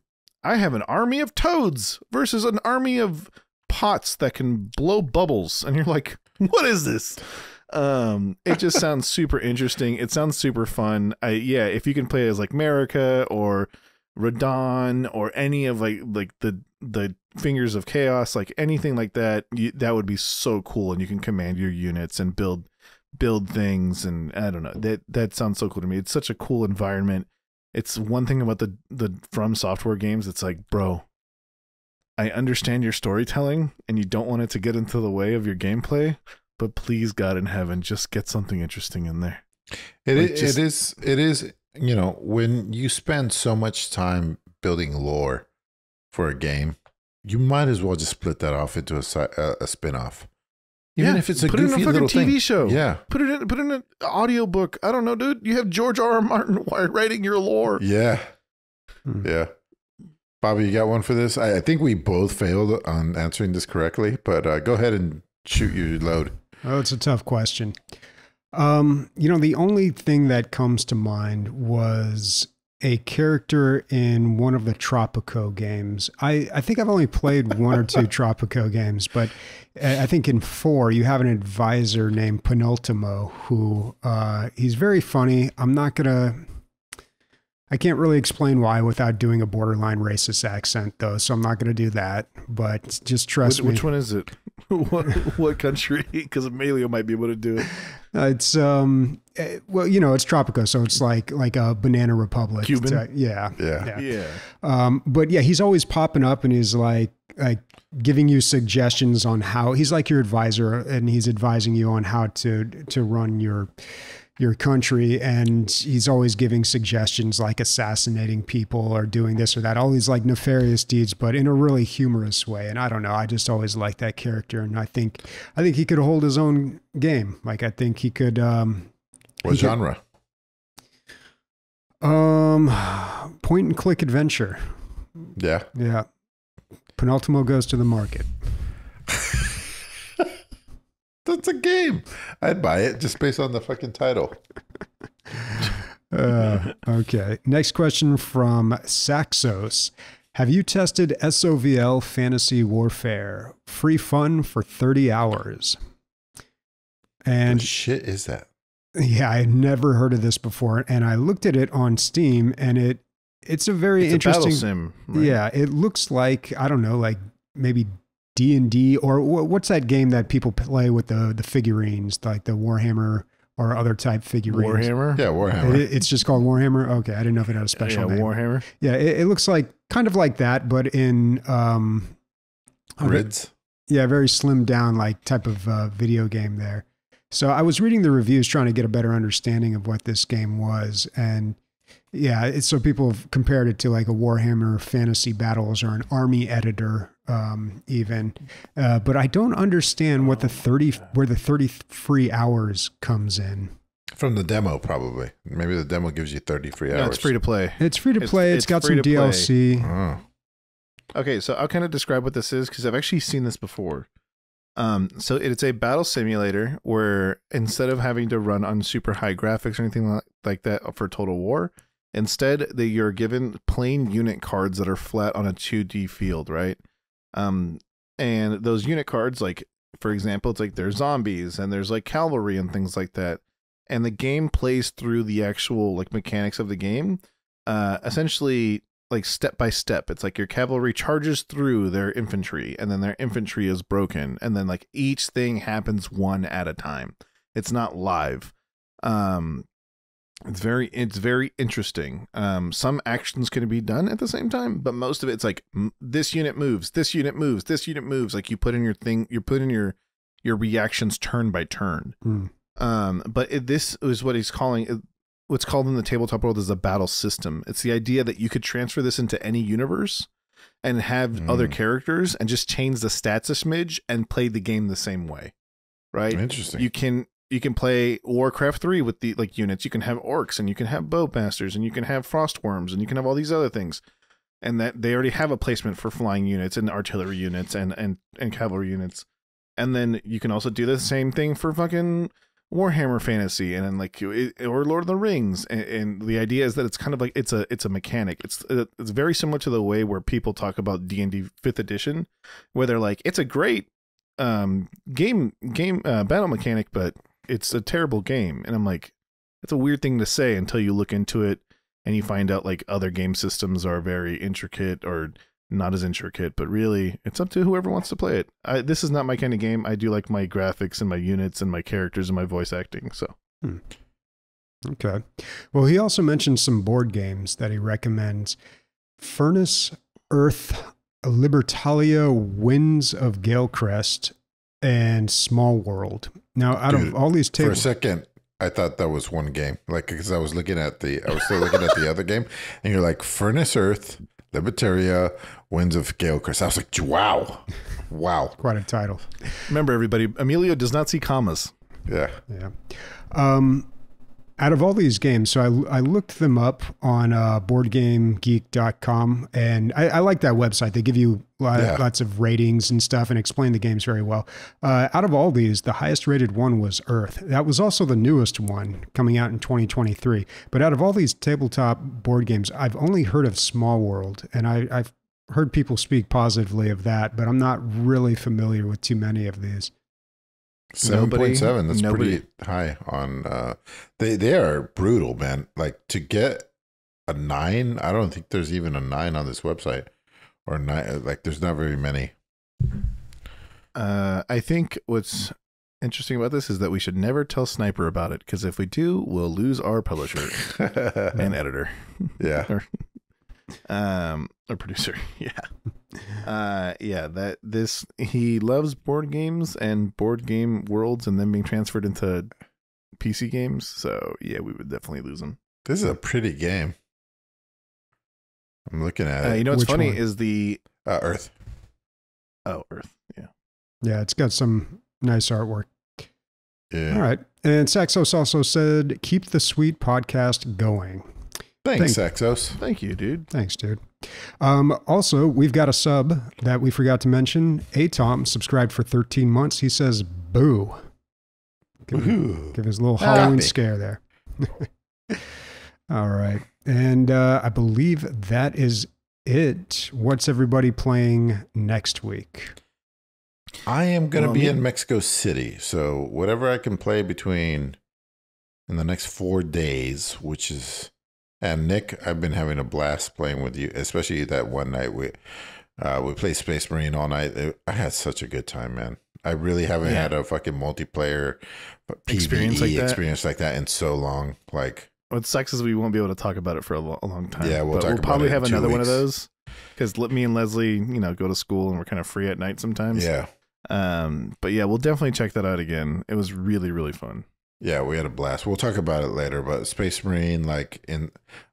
I have an army of toads versus an army of pots that can blow bubbles. And you're like, what is this? It just sounds super interesting. It sounds super fun. If you can play as like Marika or Radon or any of like the Fingers of Chaos, like anything like that, that would be so cool. And you can command your units and build things. And I don't know, that sounds so cool to me. It's such a cool environment. It's one thing about the From Software games. It's like, bro, I understand your storytelling and you don't want it to get into the way of your gameplay, but please, God in heaven, just get something interesting in there. It is, you know, when you spend so much time building lore for a game, you might as well just split that off into a spin-off. Even if it's a goofy little thing. Put it in a fucking TV show. Yeah. Put it in an audiobook. I don't know, dude. You have George R.R. Martin writing your lore. Yeah. Yeah. Bobby, you got one for this? I think we both failed on answering this correctly, but go ahead and shoot your load. Oh, it's a tough question. You know, the only thing that comes to mind was a character in one of the Tropico games. I think I've only played one or two Tropico games, but I think in 4 you have an advisor named Penultimo who he's very funny. I can't really explain why without doing a borderline racist accent though, so I'm not going to do that, but just trust me. Which one is it? What country? Because Emilio might be able to do it. It's well, you know, it's Tropico, so it's like a banana republic. Cuban. Yeah. But yeah, he's always popping up and he's like giving you suggestions on how, he's like your advisor and he's advising you on how to run your country, and he's always giving suggestions like assassinating people or doing this or that, all these like nefarious deeds, but in a really humorous way. And I don't know, I just always liked that character, and I think he could hold his own game. Like I think he could. What genre? Point and click adventure. Yeah. Yeah. Penultimo goes to the market. That's a game. I'd buy it just based on the fucking title. Okay. Next question from Saxos. Have you tested SOVL Fantasy Warfare? Free fun for 30 hours. And what shit is that? Yeah, I had never heard of this before. And I looked at it on Steam, and it's a very interesting battle sim. Right? Yeah, it looks like, I don't know, like maybe D&D, or what's that game that people play with the figurines, like the Warhammer or other type figurines? Warhammer? Yeah, Warhammer. It's just called Warhammer? Okay, I didn't know if it had a special name. Warhammer. Yeah, it looks like kind of like that, but in grids. Yeah, very slimmed down like type of video game there. So I was reading the reviews trying to get a better understanding of what this game was, and yeah, so people have compared it to like a Warhammer Fantasy Battles or an Army Editor, even. But I don't understand what where the 30 free hours comes in. From the demo, probably. Maybe the demo gives you 30 free hours. No, it's free to play. It's free to play. It's got some DLC. Oh. Okay, so I'll kind of describe what this is because I've actually seen this before. So it's a battle simulator where instead of having to run on super high graphics or anything like that for Total War, instead you're given plain unit cards that are flat on a 2D field, right? And those unit cards, like for example, it's like there's zombies and there's like cavalry and things like that. And the game plays through the actual like mechanics of the game, essentially like step by step. It's like your cavalry charges through their infantry, and then their infantry is broken, and then like each thing happens one at a time. It's not live. It's very interesting. Some actions can be done at the same time, but most of it's like this unit moves, this unit moves, this unit moves. Like you put in your thing, you put in your reactions turn by turn. But this is what he's calling what's called in the tabletop world is a battle system. It's the idea that you could transfer this into any universe, and have other characters and just change the stats a smidge and play the game the same way, right? Interesting. You can play Warcraft 3 with the like units. You can have orcs and you can have bowmasters and you can have frostworms and you can have all these other things. And that they already have a placement for flying units and artillery units and cavalry units. And then you can also do the same thing for fucking Warhammer Fantasy and then like or Lord of the Rings. And the idea is that it's kind of like it's a mechanic. It's very similar to the way where people talk about D&D 5th edition, where they're like, it's a great game battle mechanic, but it's a terrible game. And I'm like, it's a weird thing to say until you look into it and you find out like other game systems are very intricate or not as intricate, but really it's up to whoever wants to play it. This is not my kind of game. I do like my graphics and my units and my characters and my voice acting. So. Okay. Well, he also mentioned some board games that he recommends. Furnace, Earth, Libertalia, Winds of Galecrest, and Small World. Now, out of all these tables... For a second, I thought that was one game. Like, because I was still looking at the other game, and you're like, Furnace, Earth, Libertalia, Winds of Galecrest. I was like, wow. Wow. Quite a title. Remember, everybody, Emilio does not see commas. Yeah. Yeah. Out of all these games, so I looked them up on boardgamegeek.com, and I like that website. They give you lots of ratings and stuff and explain the games very well. Out of all these, the highest rated one was Earth. That was also the newest one coming out in 2023. But out of all these tabletop board games, I've only heard of Small World, and I've heard people speak positively of that, but I'm not really familiar with too many of these. 7.7. That's pretty high on. They are brutal, man. Like to get a 9, I don't think there's even a 9 on this website, or 9. Like there's not very many. I think what's interesting about this is that we should never tell Sniper about it, because if we do, we'll lose our publisher and editor. Yeah. Or producer. He loves board games and board game worlds and then being transferred into PC games. So yeah, we would definitely lose him. This is a pretty game. I'm looking at it. You know what's funny is the Earth. Oh, Earth. Yeah. Yeah, it's got some nice artwork. Yeah. All right. And Saxos also said, keep the sweet podcast going. Thanks, Saxos. Thank you, dude. Thanks, dude. Also, we've got a sub that we forgot to mention. Tom subscribed for 13 months. He says, boo. Give his little Halloween scare there. All right. And I believe that is it. What's everybody playing next week? I am going to be in Mexico City. So whatever I can play in the next 4 days, which is... And Nick, I've been having a blast playing with you, especially that one night we played Space Marine all night. I had such a good time, man. I really haven't had a fucking multiplayer experience like that in so long. Like, what sucks is we won't be able to talk about it for a long time. Yeah, we'll probably have another one of those, because me and Leslie, go to school and we're kind of free at night sometimes. Yeah. But yeah, we'll definitely check that out again. It was really, really fun. Yeah, we had a blast. We'll talk about it later, but Space Marine, like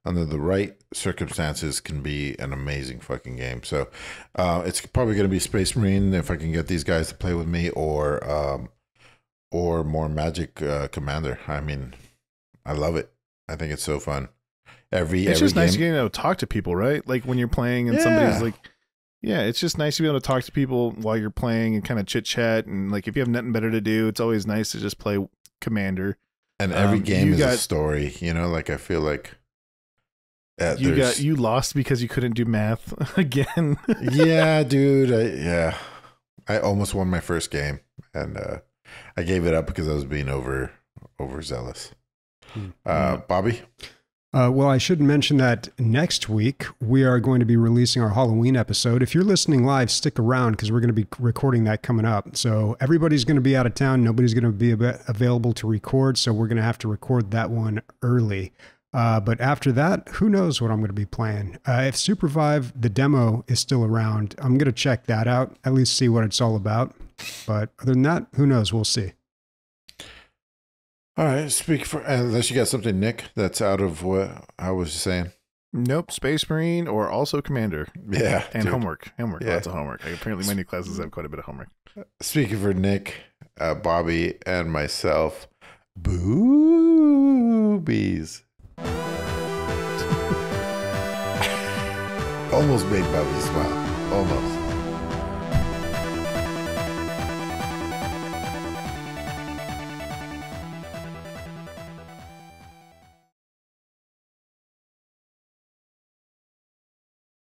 under the right circumstances, can be an amazing fucking game. So it's probably going to be Space Marine if I can get these guys to play with me, or more Magic Commander. I mean, I love it. I think it's so fun. It's just nice to talk to people, right? Like when you're playing and somebody's like, yeah, it's just nice to be able to talk to people while you're playing and kind of chit chat. And like if you have nothing better to do, it's always nice to just play Commander. And every game is a story, like I feel like you lost because you couldn't do math again. Yeah, dude. I almost won my first game, and I gave it up because I was being overzealous. Bobby? Well, I should mention that next week we are going to be releasing our Halloween episode. If you're listening live, stick around because we're going to be recording that coming up. So everybody's going to be out of town. Nobody's going to be available to record. So we're going to have to record that one early. But after that, who knows what I'm going to be playing. If SUPERVIVE, the demo, is still around, I'm going to check that out, at least see what it's all about. But other than that, who knows? We'll see. All right, unless you got something, Nick, that's out of what I was saying. Nope, Space Marine or also Commander. Yeah. And dude. homework. Yeah. Lots of homework. Apparently my new classes have quite a bit of homework. Speaking for Nick, Bobby, and myself, boobies. Almost made Bobby smile. Almost.